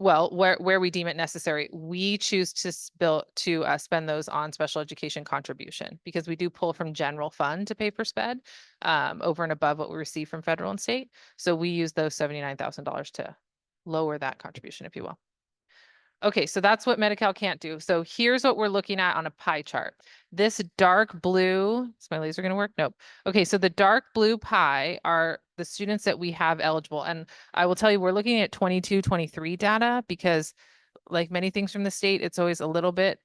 Well, where we deem it necessary, we choose to spend those on special education contribution because we do pull from general fund to pay for sped over and above what we receive from federal and state. So we use those $79,000 to lower that contribution, if you will. Okay, so that's what Medi-Cal can't do. So here's what we're looking at on a pie chart. This dark blue, is my laser going to work? Nope. Okay, so the dark blue pie are the students that we have eligible. And I will tell you, we're looking at 22, 23 data because like many things from the state, it's always a little bit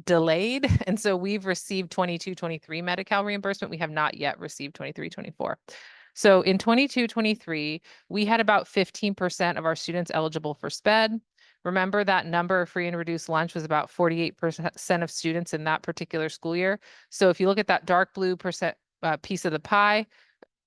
delayed. And so we've received 22, 23 Medi-Cal reimbursement. We have not yet received 23, 24. So in 22, 23, we had about 15% of our students eligible for SPED. Remember that number of free and reduced lunch was about 48% of students in that particular school year. So if you look at that dark blue percent piece of the pie,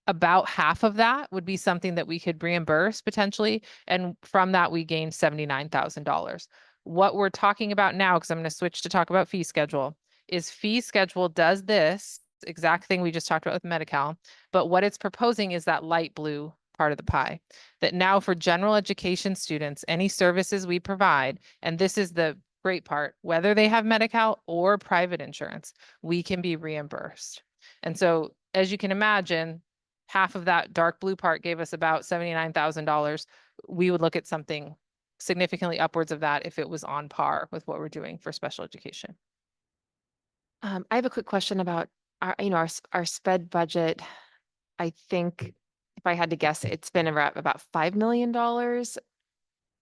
about half of that would be something that we could reimburse potentially. And from that, we gained $79,000. What we're talking about now, because I'm going to switch to talk about fee schedule, is fee schedule does this exact thing we just talked about with Medi-Cal, but what it's proposing is that light blue part of the pie, that now for general education students, any services we provide, and this is the great part, whether they have Medi-Cal or private insurance, we can be reimbursed. And so as you can imagine, half of that dark blue part gave us about $79,000. We would look at something significantly upwards of that if it was on par with what we're doing for special education. I have a quick question about our sped budget. I think if I had to guess, it's been around about $5 million,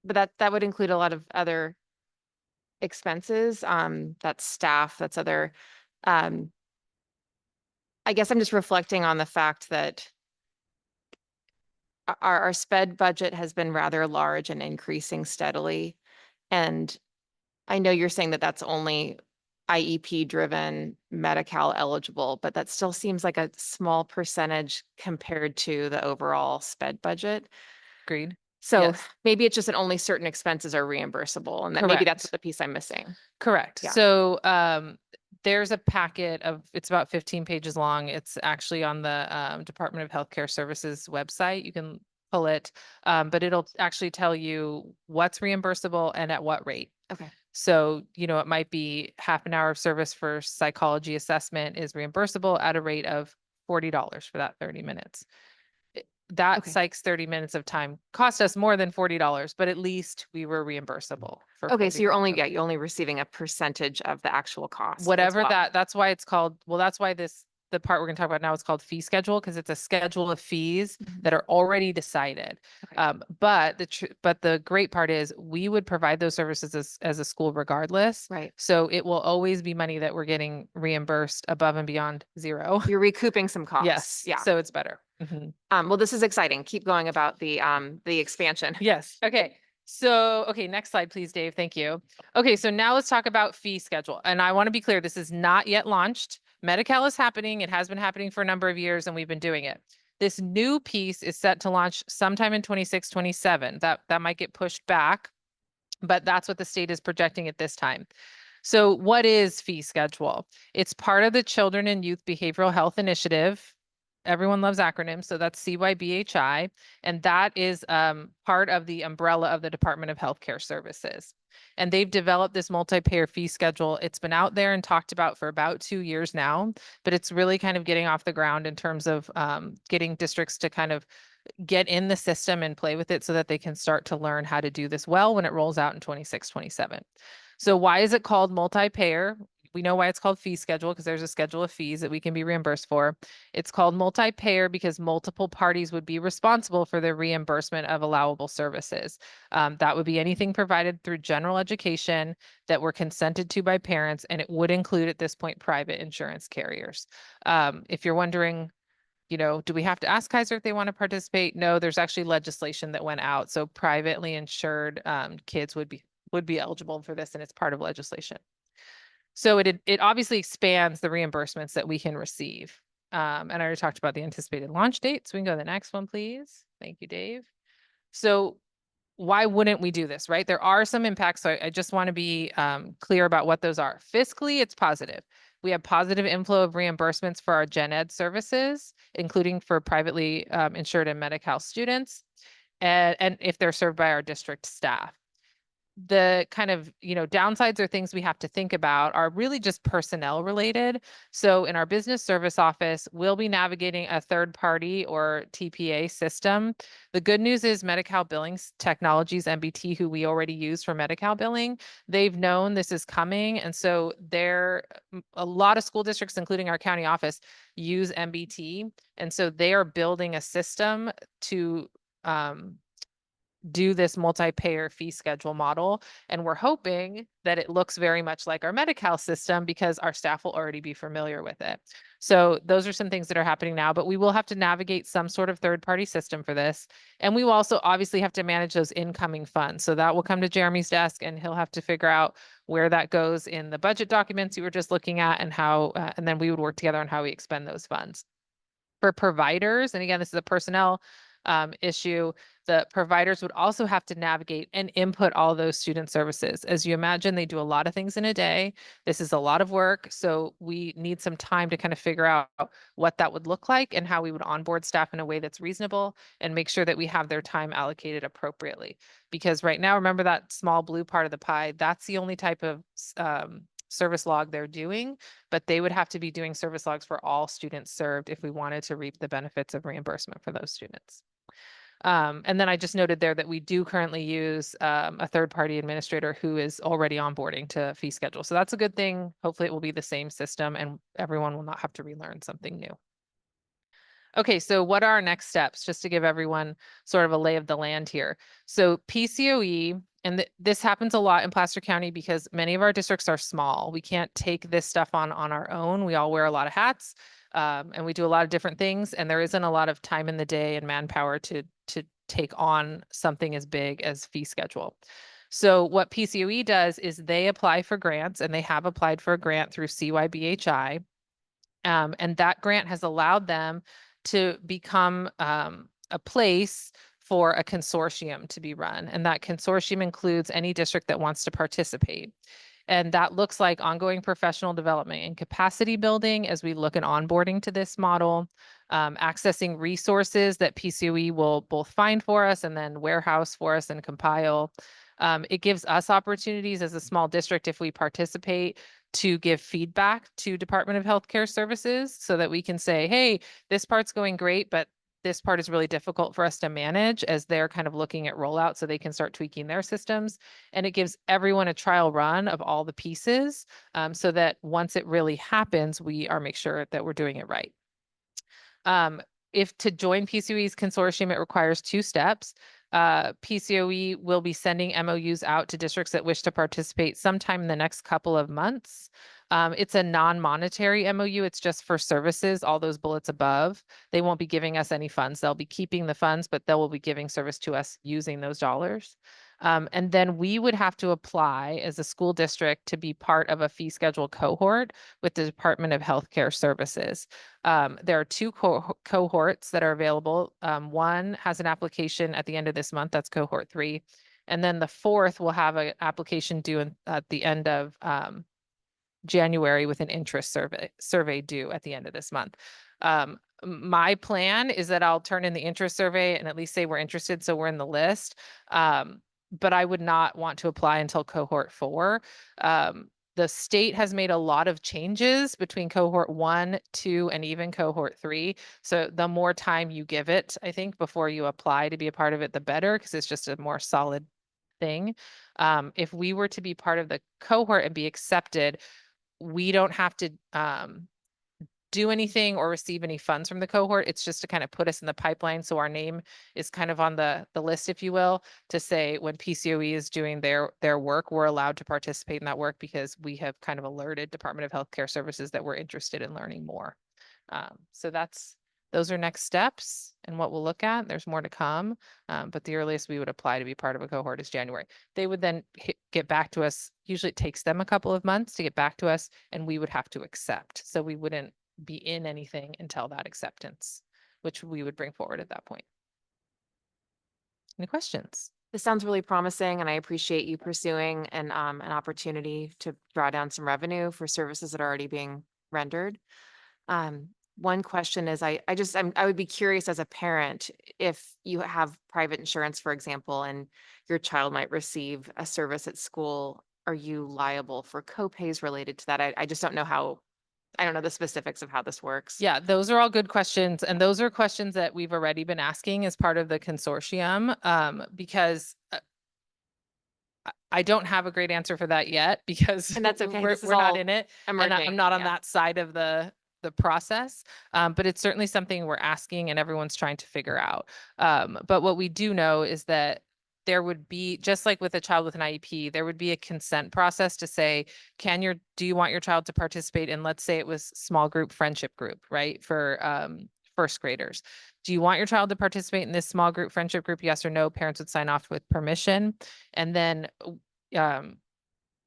but that would include a lot of other expenses. That's staff, that's other, I guess I'm just reflecting on the fact that our sped budget has been rather large and increasing steadily. And I know you're saying that that's only IEP driven, Medi-Cal eligible, but that still seems like a small percentage compared to the overall sped budget. Agreed. So Yes. maybe it's just that only certain expenses are reimbursable, and that maybe that's Correct. the piece I'm missing. Correct. Yeah. So there's a packet of, it's about 15 pages long. It's actually on the Department of Healthcare Services website. You can pull it, but it'll actually tell you what's reimbursable and at what rate. Okay. So, it might be half an hour of service for psychology assessment is reimbursable at a rate of $40 for that 30 minutes. That Okay. psych's 30 minutes of time cost us more than $40, but at least we were reimbursable for Okay, so you're $40 only, of- you're only receiving a percentage of the actual cost. as whatever well. that's why it's called, that's why the part we're going to talk about now is called fee schedule, because it's a schedule of fees Mhm. that are already decided. Okay. But the great part is we would provide those services as a school regardless. Right. So it will always be money that we're getting reimbursed above and beyond zero. You're recouping some costs. Yes. Yeah. So it's better. Mhm. Well, this is exciting. Keep going about the expansion. Yes. Okay. So, okay, next slide, please, Dave. Thank you. Okay, so now let's talk about fee schedule. And I want to be clear, this is not yet launched. Medi-Cal is happening. It has been happening for a number of years and we've been doing it. This new piece is set to launch sometime in 26, 27. That might get pushed back, but that's what the state is projecting at this time. So what is fee schedule? It's part of the Children and Youth Behavioral Health Initiative. Everyone loves acronyms, so that's CYBHI, and that is part of the umbrella of the Department of Healthcare Services. And they've developed this multi-payer fee schedule. It's been out there and talked about for about 2 years now, but it's really kind of getting off the ground in terms of getting districts to kind of get in the system and play with it so that they can start to learn how to do this well when it rolls out in 26, 27. So why is it called multi-payer? We know why it's called fee schedule because there's a schedule of fees that we can be reimbursed for. It's called multi-payer because multiple parties would be responsible for the reimbursement of allowable services. That would be anything provided through general education that were consented to by parents, and it would include at this point private insurance carriers. If you're wondering, do we have to ask Kaiser if they want to participate? No, there's actually legislation that went out. So privately insured kids would be eligible for this, and it's part of legislation. So it obviously expands the reimbursements that we can receive. And I already talked about the anticipated launch date. So we can go to the next one, please. Thank you, Dave. So why wouldn't we do this, right? There are some impacts. So I just want to be clear about what those are. Fiscally, it's positive. We have positive inflow of reimbursements for our gen ed services, including for privately insured and Medi-Cal students. and if they're served by our district staff. The kind of, downsides or things we have to think about are really just personnel related. So in our business service office, we'll be navigating a third party or TPA system. The good news is Medi-Cal Billing Technologies, MBT, who we already use for Medi-Cal billing, they've known this is coming. And so a lot of school districts, including our county office, use MBT. And so they are building a system to, do this multi-payer fee schedule model. And we're hoping that it looks very much like our Medi-Cal system because our staff will already be familiar with it. So those are some things that are happening now, but we will have to navigate some sort of third-party system for this. And we will also obviously have to manage those incoming funds. So that will come to Jeremy's desk and he'll have to figure out where that goes in the budget documents you were just looking at and how, and then we would work together on how we expend those funds. For providers, and again, this is a personnel issue, the providers would also have to navigate and input all those student services. As you imagine, they do a lot of things in a day. This is a lot of work. So we need some time to kind of figure out what that would look like and how we would onboard staff in a way that's reasonable and make sure that we have their time allocated appropriately. Because right now, remember that small blue part of the pie, that's the only type of service log they're doing, but they would have to be doing service logs for all students served if we wanted to reap the benefits of reimbursement for those students. And then I just noted there that we do currently use a third-party administrator who is already onboarding to fee schedule. So that's a good thing. Hopefully it will be the same system and everyone will not have to relearn something new. Okay, so what are our next steps? Just to give everyone sort of a lay of the land here. So PCOE, and this happens a lot in Placer County because many of our districts are small. We can't take this stuff on our own. We all wear a lot of hats and we do a lot of different things. And there isn't a lot of time in the day and manpower to take on something as big as fee schedule. So what PCOE does is they apply for grants, and they have applied for a grant through CYBHI. And that grant has allowed them to become a place for a consortium to be run. And that consortium includes any district that wants to participate. And that looks like ongoing professional development and capacity building as we look at onboarding to this model, accessing resources that PCOE will both find for us and then warehouse for us and compile. It gives us opportunities as a small district, if we participate, to give feedback to Department of Healthcare Services so that we can say, hey, this part's going great, but this part is really difficult for us to manage, as they're kind of looking at rollout so they can start tweaking their systems. And it gives everyone a trial run of all the pieces so that once it really happens, we are make sure that we're doing it right. If to join PCOE's consortium, it requires 2 steps. PCOE will be sending MOUs out to districts that wish to participate sometime in the next couple of months. It's a non-monetary MOU. It's just for services, all those bullets above. They won't be giving us any funds. They'll be keeping the funds, but they will be giving service to us using those dollars. And then we would have to apply as a school district to be part of a fee schedule cohort with the Department of Healthcare Services. There are 2 cohorts that are available. One has an application at the end of this month. That's cohort 3. And then the 4th will have an application due at the end of January with an interest survey due at the end of this month. My plan is that I'll turn in the interest survey and at least say we're interested, so we're in the list. But I would not want to apply until cohort 4. The state has made a lot of changes between cohort 1, 2, and even cohort 3. So the more time you give it, I think, before you apply to be a part of it, the better, because it's just a more solid thing. If we were to be part of the cohort and be accepted, we don't have to do anything or receive any funds from the cohort. It's just to kind of put us in the pipeline. So our name is kind of on the list, if you will, to say when PCOE is doing their work, we're allowed to participate in that work because we have kind of alerted Department of Healthcare Services that we're interested in learning more. So those are next steps and what we'll look at. There's more to come, but the earliest we would apply to be part of a cohort is January. They would then get back to us. Usually it takes them a couple of months to get back to us, and we would have to accept. So we wouldn't be in anything until that acceptance, which we would bring forward at that point. Any questions? This sounds really promising, and I appreciate you pursuing an opportunity to draw down some revenue for services that are already being rendered. one question is I would be curious as a parent, if you have private insurance, for example, and your child might receive a service at school, are you liable for co-pays related to that? I just don't know I don't know the specifics of how this works. Yeah, those are all good questions. And those are questions that we've already been asking as part of the consortium, because I don't have a great answer for that yet because And that's okay. we're This is not all in it. And I'm emerging, not on yeah. that side of the process. But it's certainly something we're asking and everyone's trying to figure out. But what we do know is that there would be, just like with a child with an IEP, there would be a consent process to say, do you want your child to participate in, let's say it was small group, friendship group, right? For first graders. Do you want your child to participate in this small group, friendship group? Yes or no? Parents would sign off with permission. And then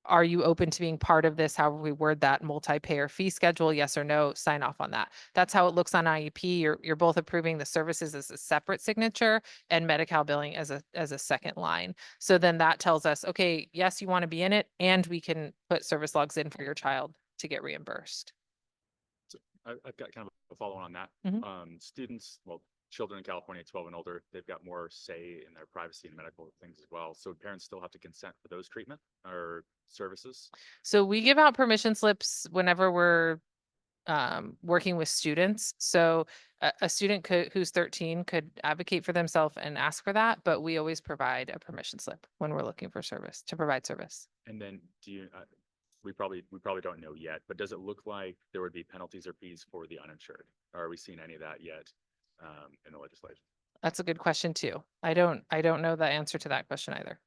are you open to being part of this? However we word that multi-payer fee schedule, yes or no, sign off on that. That's how it looks on IEP. You're both approving the services as a separate signature and Medi-Cal billing as a second line. So then that tells us, okay, yes, you want to be in it, and we can put service logs in for your child to get reimbursed. I've got kind of a follow on that. Mhm. Students, well, children in California, 12 and older, they've got more say in their privacy and medical things as well. So parents still have to consent for those treatment or services. So we give out permission slips whenever we're working with students. So a student who's 13 could advocate for themselves and ask for that, but we always provide a permission slip when we're looking for service, to provide service. And then do you, we probably don't know yet, but does it look like there would be penalties or fees for the uninsured? Are we seeing any of that yet in the legislation? That's a good question too. I don't know the answer to that question either.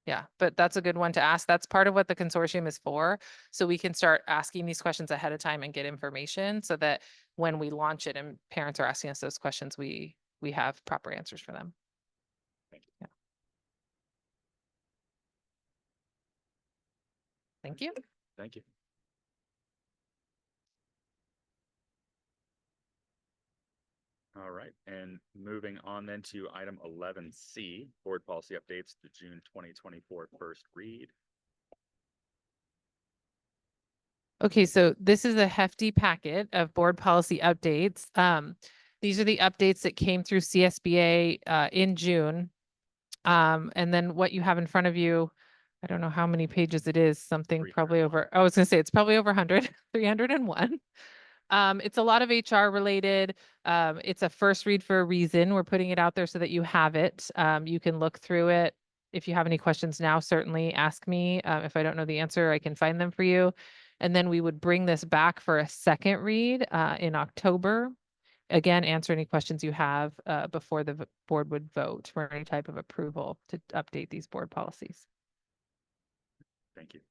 Yeah, but that's a good one to ask. That's part of what the consortium is for. So we can start asking these questions ahead of time and get information so that when we launch it and parents are asking us those questions, we have proper answers for them. Thank you. Yeah. Thank you. Thank you. All right, and moving on then to item 11C, board policy updates to June 2024 first read. Okay, so this is a hefty packet of board policy updates. These are the updates that came through CSBA in June. And then what you have in front of you, I don't know how many pages it is, something probably over, I was gonna say it's probably over 100, 301. It's a lot of HR related. It's a first read for a reason. We're putting it out there so that you have it. You can look through it. If you have any questions now, certainly ask me. If I don't know the answer, I can find them for you. And then we would bring this back for a second read in October. Again, answer any questions you have before the board would vote for any type of approval to update these board policies. Thank you.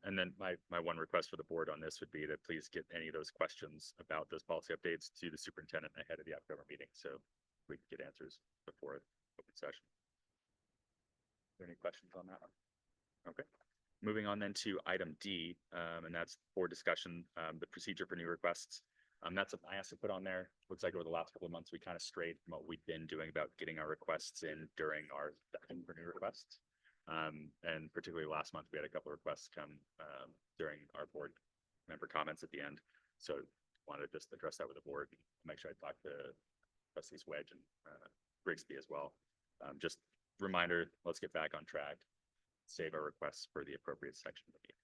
And then my one request for the board on this would be to please get any of those questions about those policy updates to the superintendent ahead of the October meeting, so we can get answers before open session. Are there any questions on that one? Okay. Moving on then to item D, and that's board discussion, the procedure for new requests. That's something I asked to put on there. Looks like over the last couple of months, we kind of strayed from what we've been doing about getting our requests in during our session for new requests. And particularly last month, we had a couple of requests come during our board member comments at the end. So wanted to just address that with the board, make sure I talk to trustees Wedge and Grigsby as well. Just reminder, let's get back on track. Save our requests for the appropriate section of the meeting.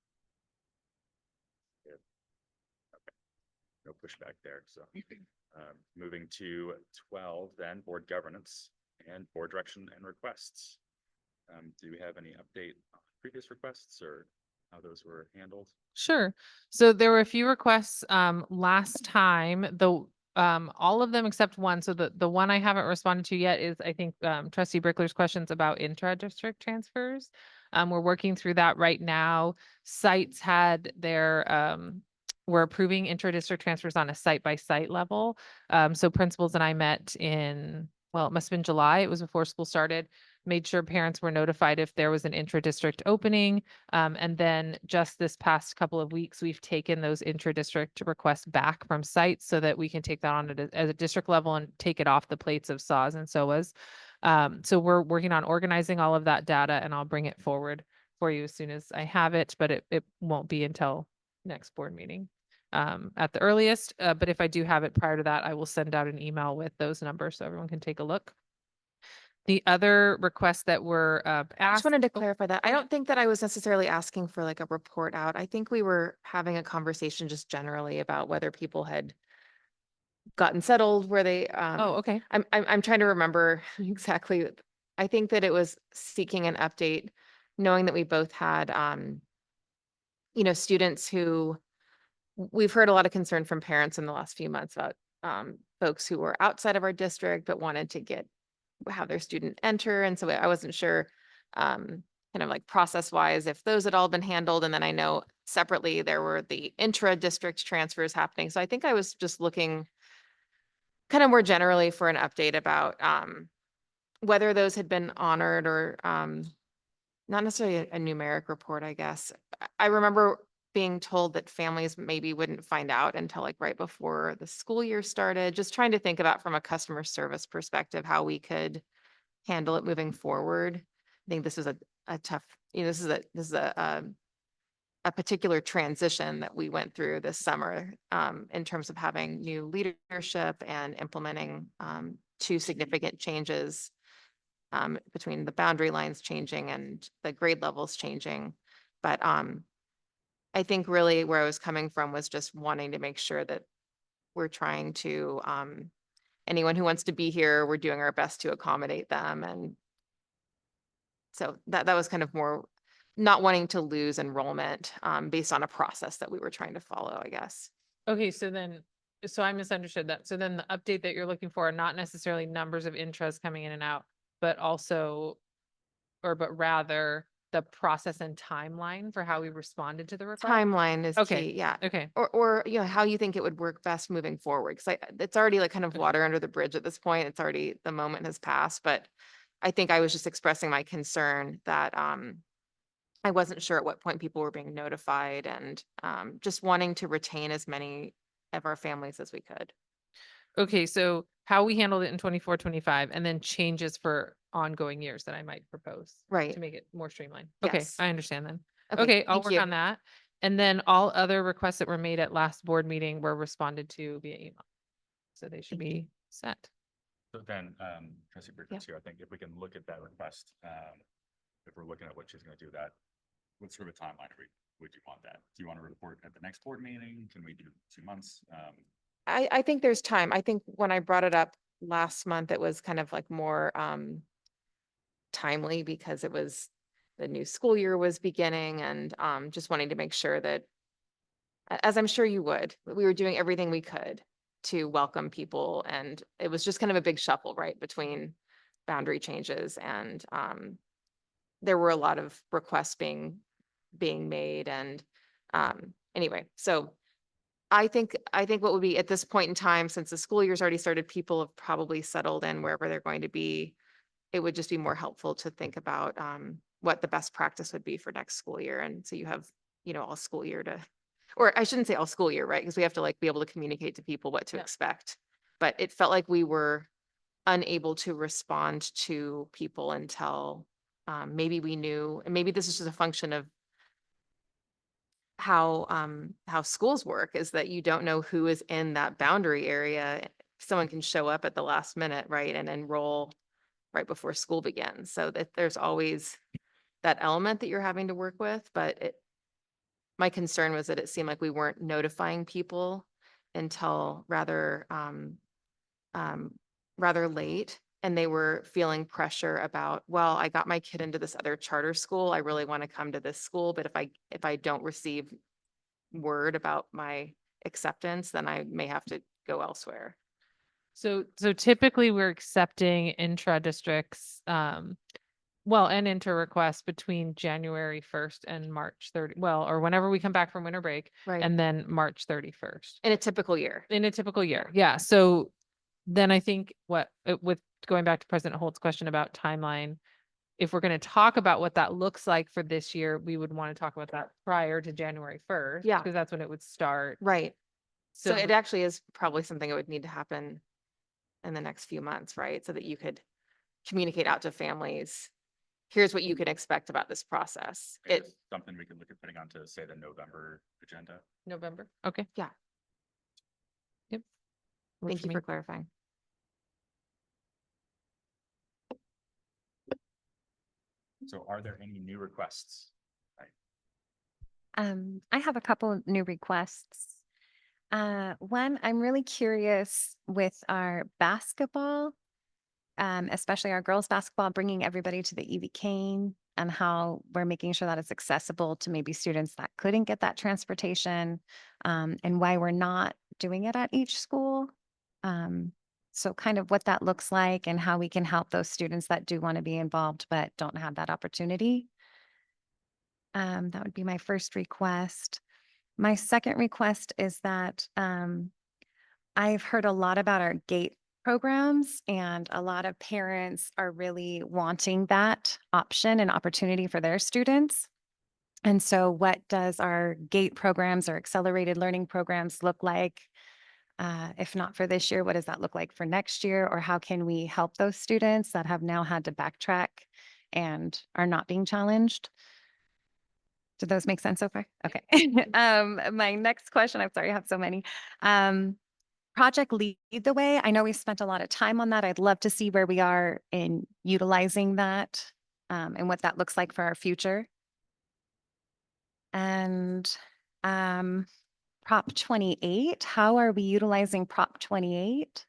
Okay. No pushback there. So moving to 12, then board governance and board direction and requests. Do we have any update on previous requests or how those were handled? Sure. So there were a few requests last time, though all of them except one. So the one I haven't responded to yet is I think trustee Brickler's questions about intra-district transfers. We're working through that right now. Sites had their we're approving intra-district transfers on a site-by-site level. So principals and I met in, well, it must have been July. It was before school started. Made sure parents were notified if there was an intra-district opening. And then just this past couple of weeks, we've taken those intra-district requests back from sites so that we can take that on as a district level and take it off the plates of SAWs and SOAs. So we're working on organizing all of that data, and I'll bring it forward for you as soon as I have it, but it won't be until next board meeting. at the earliest. But if I do have it prior to that, I will send out an email with those numbers so everyone can take a look. The other requests that were I asked. just wanted to oh, clarify that. I don't think that I was necessarily asking for like a report out. I think we were having a conversation just generally about whether people had gotten settled, where they, Oh, okay. I'm trying to remember exactly. I think that it was seeking an update, knowing that we both had, students who we've heard a lot of concern from parents in the last few months about, folks who were outside of our district but wanted to have their student enter. And so I wasn't sure, kind of like process wise, if those had all been handled. And then I know separately there were the intra-district transfers happening. So I think I was just looking kind of more generally for an update about, whether those had been honored or, not necessarily a numeric report, I guess. I remember being told that families maybe wouldn't find out until like right before the school year started, just trying to think about from a customer service perspective, how we could handle it moving forward. I think this is a tough, this is a particular transition that we went through this summer, in terms of having new leadership and implementing, two significant changes, between the boundary lines changing and the grade levels changing. But, I think really where I was coming from was just wanting to make sure that we're trying to, anyone who wants to be here, we're doing our best to accommodate them. And so that was kind of more not wanting to lose enrollment, based on a process that we were trying to follow, I guess. Okay, so I misunderstood that. So then the update that you're looking for are not necessarily numbers of intros coming in and out, but rather the process and timeline for how we responded to the request? Timeline is Okay, key, yeah. okay. Or, how you think it would work best moving forward. Cause it's already like kind of Okay. water under the bridge at this point. It's already, the moment has passed, but I think I was just expressing my concern that, I wasn't sure at what point people were being notified and, just wanting to retain as many of our families as we could. Okay, so how we handled it in 24, 25, and then changes for ongoing years that I might propose. Right. To make it more streamlined. Okay, Yes. I understand then. Okay, Okay, I'll thank work you. on that. And then all other requests that were made at last board meeting were responded to via email. So they should Thank you. be set. So then, trustee Bridges here, I think if we can look at that request, if we're looking at what she's gonna do that, what sort of a timeline would you want that? Do you want to report at the next board meeting? Can we do 2 months? I think there's time. I think when I brought it up last month, it was kind of like more, timely because it was the new school year was beginning and, just wanting to make sure that, as I'm sure you would, we were doing everything we could to welcome people. And it was just kind of a big shuffle, right, between boundary changes and, there were a lot of requests being made. And, anyway, so I think what would be at this point in time, since the school year's already started, people have probably settled in wherever they're going to be. It would just be more helpful to think about, what the best practice would be for next school year. And so you have, all school year to, or I shouldn't say all school year, right? Because we have to like be able to communicate to people what to Yeah. expect. But it felt like we were unable to respond to people until, maybe we knew, and maybe this is just a function of how schools work, is that you don't know who is in that boundary area. Someone can show up at the last minute, right, and enroll right before school begins. So that there's always that element that you're having to work with. But my concern was that it seemed like we weren't notifying people until rather late. And they were feeling pressure about, well, I got my kid into this other charter school. I really want to come to this school. But if I don't receive word about my acceptance, then I may have to go elsewhere. So typically we're accepting intra-districts, and inter requests between January 1st and March 30, or whenever we come back from winter break, Right. and then March 31st. In a typical year. In a typical year, yeah. So then I think with going back to President Holt's question about timeline, if we're going to talk about what that looks like for this year, we would want to talk about that prior to January 1st. Yeah. Because that's when it would start. Right. So it the- actually is probably something that would need to happen in the next few months, right? So that you could communicate out to families, here's what you can expect about this process. It's something we could look at putting onto, say, the November agenda. November, okay. Yeah. Works Thank for you me. for clarifying. So are there any new requests? I have a couple new requests. One, I'm really curious with our basketball, especially our girls' basketball, bringing everybody to the EV Cane and how we're making sure that it's accessible to maybe students that couldn't get that transportation, and why we're not doing it at each school. So kind of what that looks like and how we can help those students that do want to be involved but don't have that opportunity. That would be my first request. My second request is that I've heard a lot about our GATE programs, and a lot of parents are really wanting that option and opportunity for their students. And so, what does our GATE programs or accelerated learning programs look like? If not for this year, what does that look like for next year? Or how can we help those students that have now had to backtrack and are not being challenged? Do those make sense so far? Okay. My next question, I'm sorry, I have so many. Project Lead the Way. I know we spent a lot of time on that. I'd love to see where we are in utilizing that, and what that looks like for our future. And Prop 28, how are we utilizing Prop 28?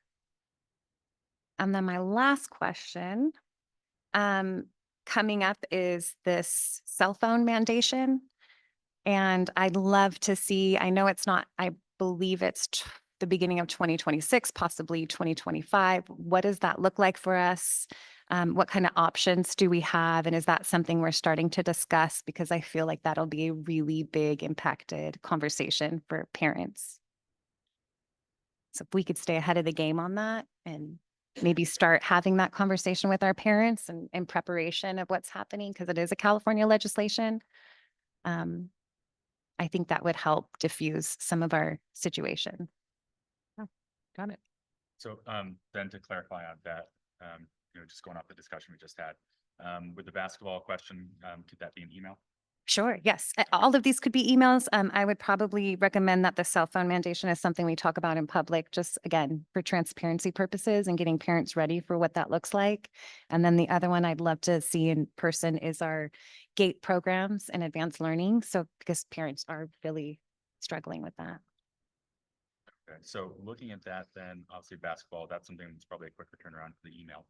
And then my last question, coming up is this cell phone mandation. And I'd love to see, I know it's not, I believe it's the beginning of 2026, possibly 2025. What does that look like for us? What kind of options do we have? And is that something we're starting to discuss? Because I feel like that'll be a really big impacted conversation for parents. So if we could stay ahead of the game on that and maybe start having that conversation with our parents and in preparation of what's happening, because it is a California legislation. I think that would help diffuse some of our situation. Got it. So then to clarify on that, just going off the discussion we just had, with the basketball question, could that be an email? Sure, yes. All of these could be emails. I would probably recommend that the cell phone mandation is something we talk about in public, just again, for transparency purposes and getting parents ready for what that looks like. And then the other one I'd love to see in person is our GATE programs and advanced learning. So because parents are really struggling with that. Okay, so looking at that, then obviously basketball, that's something that's probably a quicker turnaround for the email.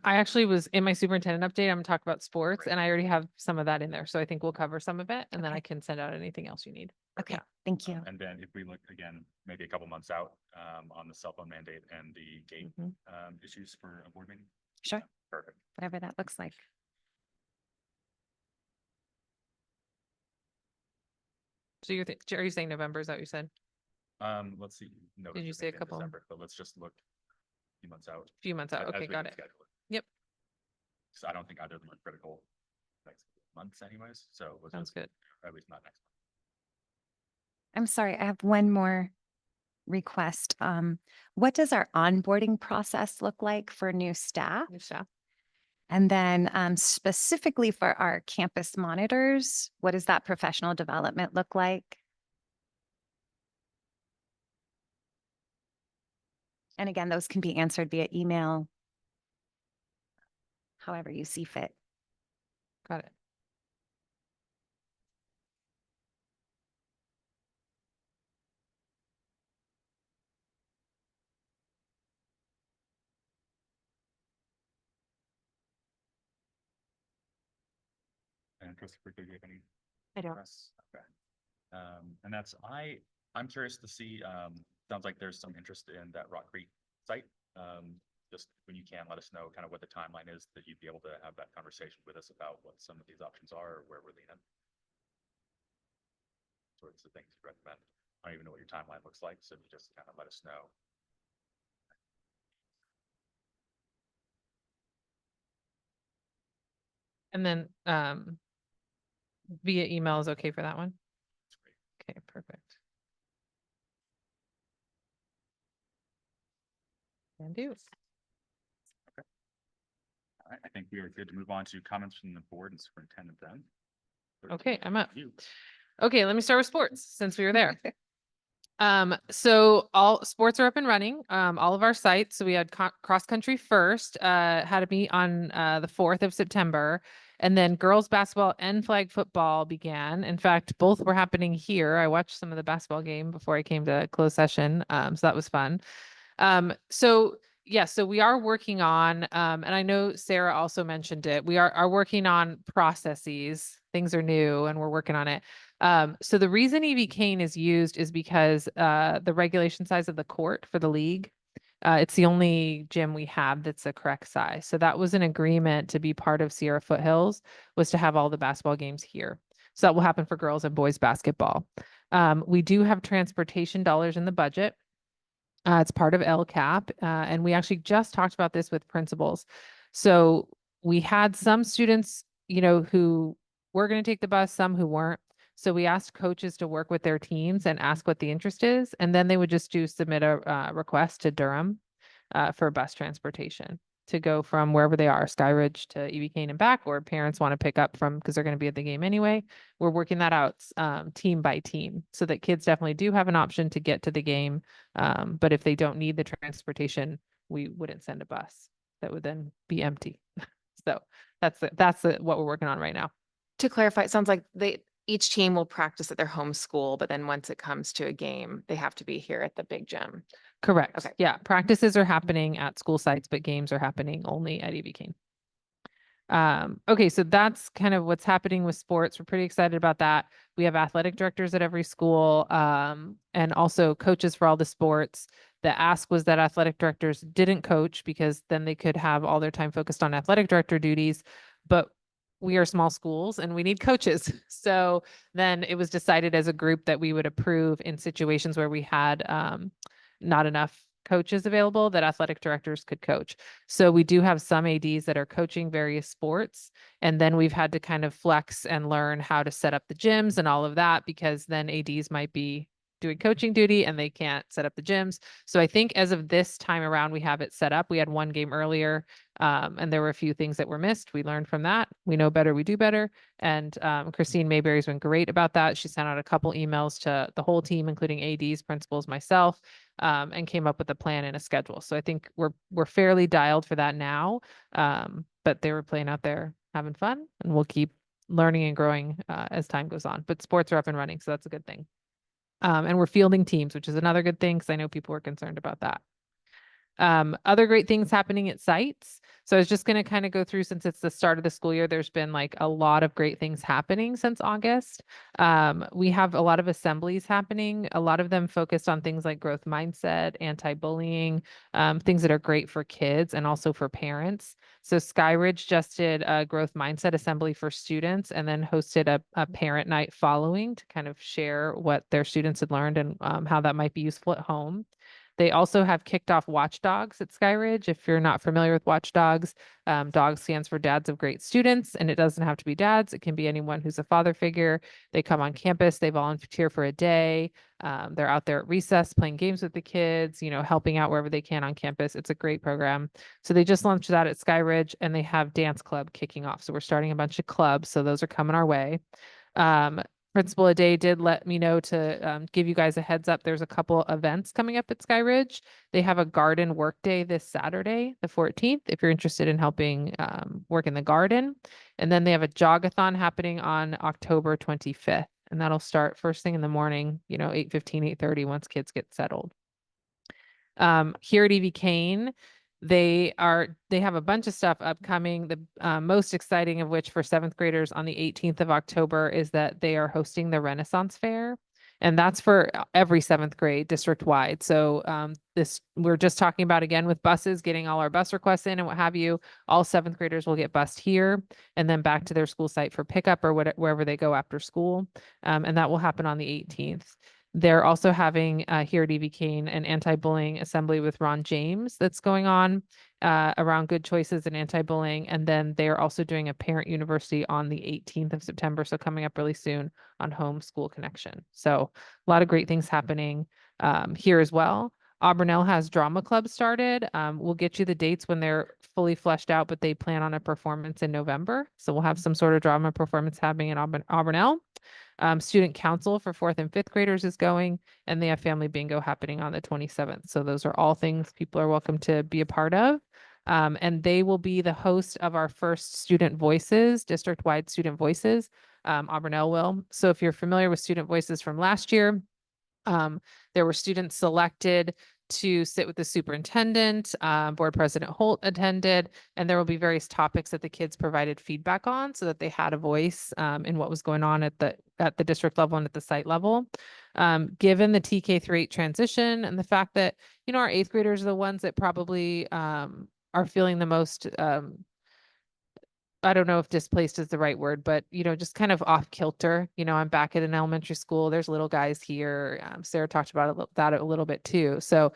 I actually was in my superintendent update. I'm gonna talk about sports and I already have some of that in there. So I think we'll cover some of it and then Okay. I can send out anything else you need. Okay, Yeah. thank you. And then if we look again, maybe a couple months out, on the cell phone mandate and the gate Mhm. issues for a board meeting. Sure, Perfect. whatever that looks like. So are you saying November? Is that what you said? Let's see. No, Did you it's say a maybe in couple? December, but let's just look a few months out. Few months out. as Okay, we got can it. schedule Yep. So I don't think either of them are critical next months anyways, so let's Sounds just, good. or at least not next month. I'm sorry, I have one more request. What does our onboarding process look like for new staff? New staff. And then specifically for our campus monitors, what does that professional development look like? And again, those can be answered via email, however you see fit. Got it. And Christopher, do you have any? I don't. requests? Okay. And that's, I'm curious to see, sounds like there's some interest in that Rock Creek site. Just when you can, let us know kind of what the timeline is that you'd be able to have that conversation with us about what some of these options are or where we're leaning. Sorts of things you recommend. I don't even know what your timeline looks like, so you just kind of let us know. And then via email is okay for that one? That's great. Okay, perfect. Can do. All right, I think we are good to move on to comments from the board and superintendent then. Okay, I'm up. You. Okay, let me start with sports since we were there. So all sports are up and running, all of our sites. So we had cross country first, had a meet on the 4th of September. And then girls basketball and flag football began. In fact, both were happening here. I watched some of the basketball game before I came to closed session. So that was fun. So yeah, so we are working on, and I know Sarah also mentioned it, we are working on processes. Things are new and we're working on it. So the reason EV Kane is used is because the regulation size of the court for the league, it's the only gym we have that's the correct size. So that was an agreement to be part of Sierra Foothills, was to have all the basketball games here. So that will happen for girls and boys basketball. We do have transportation dollars in the budget. It's part of LCAP, and we actually just talked about this with principals. So we had some students, who were going to take the bus, some who weren't. So we asked coaches to work with their teams and ask what the interest is, and then they would just submit a request to Durham for bus transportation to go from wherever they are, Skyridge to EV Kane and back, or parents want to pick up from, because they're going to be at the game anyway. We're working that out team by team so that kids definitely do have an option to get to the game. But if they don't need the transportation, we wouldn't send a bus. That would then be empty. So that's what we're working on right now. To clarify, it sounds like each team will practice at their home school, but then once it comes to a game, they have to be here at the big gym. Correct. Okay. Yeah. Practices are happening at school sites, but games are happening only at EV Kane. Okay, so that's kind of what's happening with sports. We're pretty excited about that. We have athletic directors at every school, and also coaches for all the sports. The ask was that athletic directors didn't coach because then they could have all their time focused on athletic director duties. But we are small schools and we need coaches. So then it was decided as a group that we would approve in situations where we had not enough coaches available, that athletic directors could coach. So we do have some ADs that are coaching various sports. And then we've had to kind of flex and learn how to set up the gyms and all of that, because then ADs might be doing coaching duty and they can't set up the gyms. So I think as of this time around, we have it set up. We had one game earlier, and there were a few things that were missed. We learned from that. We know better, we do better. And Christine Mayberry's been great about that. She sent out a couple emails to the whole team, including ADs, principals, myself, and came up with a plan and a schedule. So I think we're fairly dialed for that now. But they were playing out there having fun, and we'll keep learning and growing as time goes on. But sports are up and running, so that's a good thing. And we're fielding teams, which is another good thing because I know people were concerned about that. Other great things happening at sites. So I was just going to kind of go through, since it's the start of the school year, there's been like a lot of great things happening since August. We have a lot of assemblies happening, a lot of them focused on things like growth mindset, anti-bullying, things that are great for kids and also for parents. So Skyridge just did a growth mindset assembly for students and then hosted a parent night following to kind of share what their students had learned and how that might be useful at home. They also have kicked off Watchdogs at Skyridge. If you're not familiar with Watchdogs, DOG stands for Dads of Great Students, and it doesn't have to be dads. It can be anyone who's a father figure. They come on campus, they volunteer for a day. They're out there at recess playing games with the kids, helping out wherever they can on campus. It's a great program. So they just launched that at Skyridge, and they have dance club kicking off. So we're starting a bunch of clubs. So those are coming our way. Principal Aday did let me know to give you guys a heads up. There's a couple events coming up at Skyridge. They have a garden work day this Saturday, the 14th, if you're interested in helping work in the garden. And then they have a jogathon happening on October 25th. And that'll start first thing in the morning, 8:15, 8:30 once kids get settled. Here at EV Kane, they have a bunch of stuff upcoming. The most exciting of which for 7th graders on the 18th of October is that they are hosting the Renaissance Fair. And that's for every 7th grade district wide. So we're just talking about, again, with buses, getting all our bus requests in and what have you. All 7th graders will get bused here and then back to their school site for pickup or wherever they go after school. And that will happen on the 18th. They're also having here at EV Kane an anti-bullying assembly with Ron James that's going on around good choices and anti-bullying. And then they're also doing a parent university on the 18th of September. So coming up really soon on Homeschool Connection. So a lot of great things happening here as well. Auburnell has drama club started. We'll get you the dates when they're fully fleshed out, but they plan on a performance in November. So we'll have some sort of drama performance happening in Auburnell. Student council for 4th and 5th graders is going, and they have family bingo happening on the 27th. So those are all things people are welcome to be a part of. And they will be the host of our first Student Voices, district-wide Student Voices. Auburn will. So if you're familiar with Student Voices from last year, there were students selected to sit with the superintendent, Board President Holt attended, and there will be various topics that the kids provided feedback on so that they had a voice in what was going on at the district level and at the site level. Given the TK through 8 transition and the fact that, you know, our 8th graders are the ones that probably are feeling the most I don't know if displaced is the right word, but, you know, just kind of off kilter. You know, I'm back at an elementary school. There's little guys here. Sarah talked about that a little bit too. So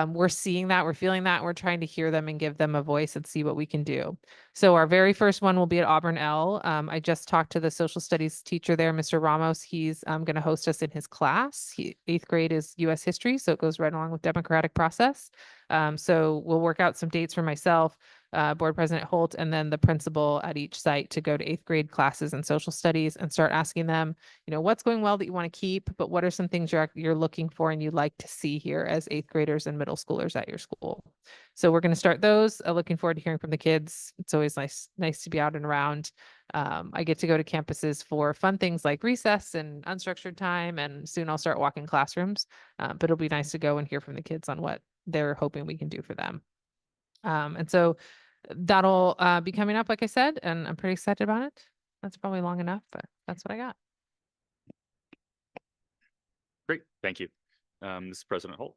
we're seeing that, we're feeling that, we're trying to hear them and give them a voice and see what we can do. So our very first one will be at Auburn L. I just talked to the social studies teacher there, Mr. Ramos. He's going to host us in his class. 8th grade is U.S. history, so it goes right along with democratic process. So we'll work out some dates for myself, Board President Holt, and then the principal at each site to go to 8th grade classes and social studies and start asking them, you know, what's going well that you want to keep, but what are some things you're looking for and you'd like to see here as 8th graders and middle schoolers at your school. So we're going to start those. Looking forward to hearing from the kids. It's always nice to be out and around. I get to go to campuses for fun things like recess and unstructured time, and soon I'll start walking classrooms. But it'll be nice to go and hear from the kids on what they're hoping we can do for them. And so that'll be coming up, like I said, and I'm pretty excited about it. That's probably long enough, but that's what I got. Great, thank you. This is President Holt.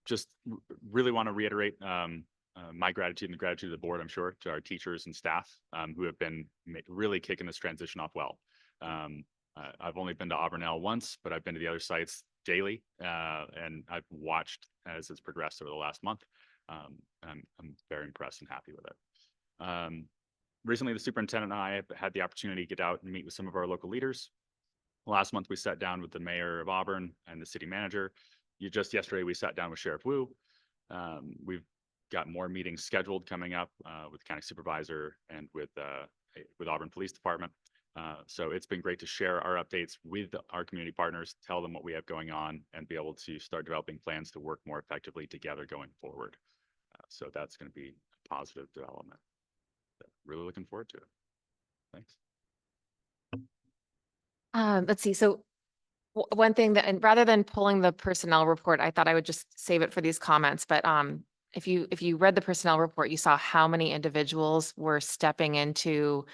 Just really want to reiterate my gratitude and the gratitude of the board, I'm sure, to our teachers and staff who have been really kicking this transition off well. I've only been to Auburn L once, but I've been to the other sites daily, and I've watched as it's progressed over the last month. I'm very impressed and happy with it. Recently, the superintendent and I have had the opportunity to get out and meet with some of our local leaders. Last month, we sat down with the mayor of Auburn and the city manager. Just yesterday, we sat down with Sheriff Wu. We've got more meetings scheduled coming up with the county supervisor and with Auburn Police Department. So it's been great to share our updates with our community partners, tell them what we have going on, and be able to start developing plans to work more effectively together going forward. So that's going to be a positive development. Really looking forward to it. Thanks. Let's see. So one thing that, and rather than pulling the personnel report, I thought I would just save it for these comments. But if you read the personnel report, you saw how many individuals were stepping into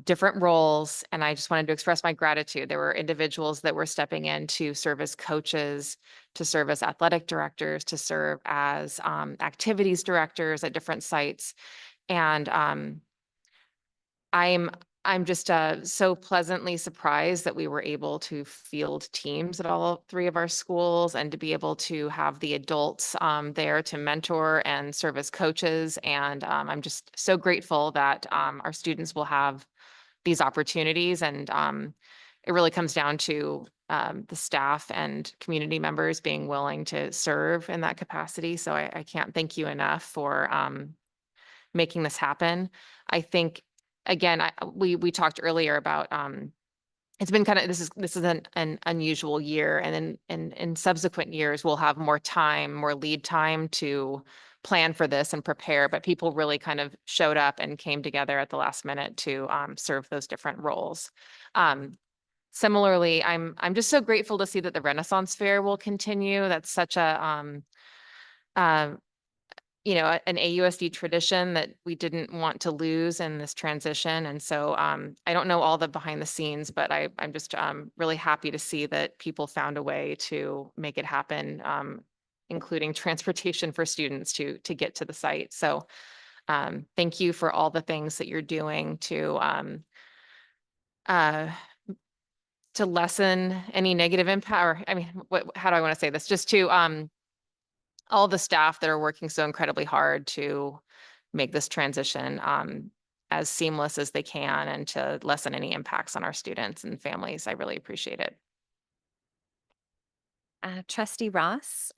different roles. And I just wanted to express my gratitude. There were individuals that were stepping in to serve as coaches, to serve as athletic directors, to serve as activities directors at different sites. And I'm just so pleasantly surprised that we were able to field teams at all 3 of our schools and to be able to have the adults there to mentor and serve as coaches. And I'm just so grateful that our students will have these opportunities. And it really comes down to the staff and community members being willing to serve in that capacity. So I can't thank you enough for making this happen. I think, again, we talked earlier about it's been kind of, this is an unusual year, and then in subsequent years we'll have more time, more lead time to plan for this and prepare. But people really kind of showed up and came together at the last minute to serve those different roles. Similarly, I'm just so grateful to see that the Renaissance Fair will continue. That's such a you know, an AUSD tradition that we didn't want to lose in this transition. And so I don't know all the behind the scenes, but I'm just really happy to see that people found a way to make it happen, including transportation for students to get to the site. So thank you for all the things that you're doing to lessen any negative impact, or I mean, how do I want to say this? Just to all the staff that are working so incredibly hard to make this transition as seamless as they can and to lessen any impacts on our students and families. I really appreciate it. Trustee Ross,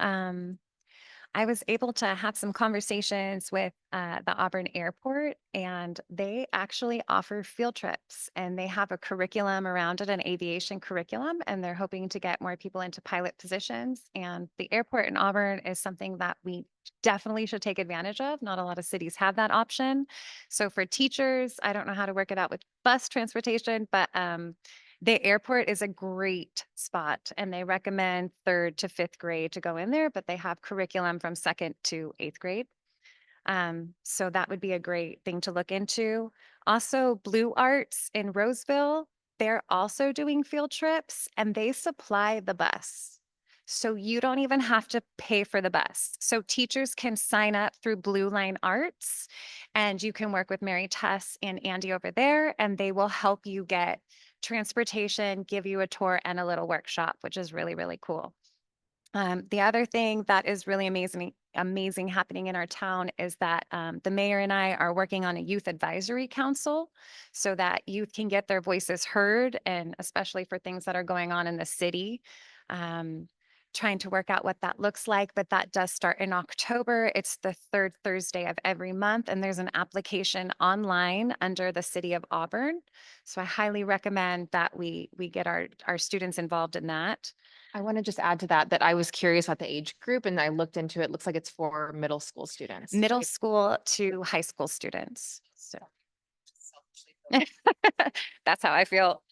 I was able to have some conversations with the Auburn Airport, and they actually offer field trips, and they have a curriculum around it, an aviation curriculum, and they're hoping to get more people into pilot positions. And the airport in Auburn is something that we definitely should take advantage of. Not a lot of cities have that option. So for teachers, I don't know how to work it out with bus transportation, but the airport is a great spot, and they recommend 3rd to 5th grade to go in there, but they have curriculum from 2nd to 8th grade. So that would be a great thing to look into. Also, Blue Arts in Roseville, they're also doing field trips, and they supply the bus. So you don't even have to pay for the bus. So teachers can sign up through Blue Line Arts, and you can work with Mary Tess and Andy over there, and they will help you get transportation, give you a tour and a little workshop, which is really, really cool. The other thing that is really amazing happening in our town is that the mayor and I are working on a youth advisory council so that youth can get their voices heard, and especially for things that are going on in the city. Trying to work out what that looks like, but that does start in October. It's the 3rd Thursday of every month, and there's an application online under the city of Auburn. So I highly recommend that we get our students involved in that. I want to just add to that, that I was curious about the age group and I looked into it. Looks like it's for middle school students. Middle school to high school students. So that's how I feel.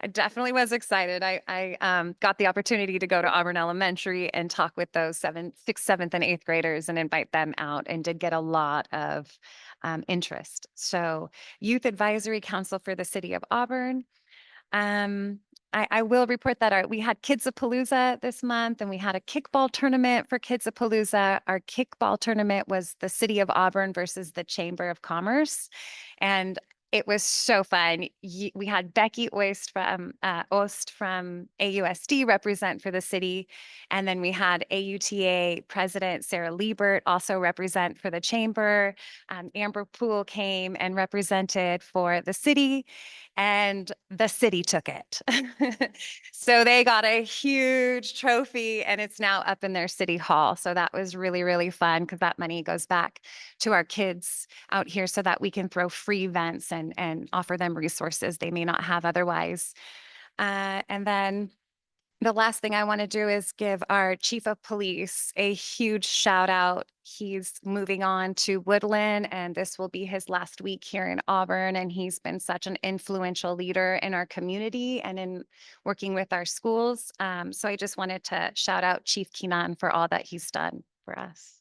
I definitely was excited. I got the opportunity to go to Auburn Elementary and talk with those 6th, 7th, and 8th graders and invite them out, and did get a lot of interest. So Youth Advisory Council for the City of Auburn. I will report that we had Kids-A-Palooza this month, and we had a kickball tournament for Kids-A-Palooza. Our kickball tournament was the City of Auburn versus the Chamber of Commerce. And it was so fun. We had Becky Oist from AUSD represent for the city. And then we had AUTA President Sarah Liebert also represent for the chamber. Amber Poole came and represented for the city, and the city took it. So they got a huge trophy, and it's now up in their city hall. So that was really, really fun, because that money goes back to our kids out here so that we can throw free events and offer them resources they may not have otherwise. And then the last thing I want to do is give our chief of police a huge shout out. He's moving on to Woodland, and this will be his last week here in Auburn. And he's been such an influential leader in our community and in working with our schools. So I just wanted to shout out Chief Keenan for all that he's done for us.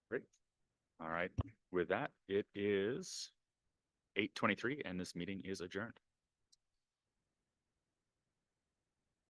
Great. All right. With that, it is 8:23 and this meeting is adjourned.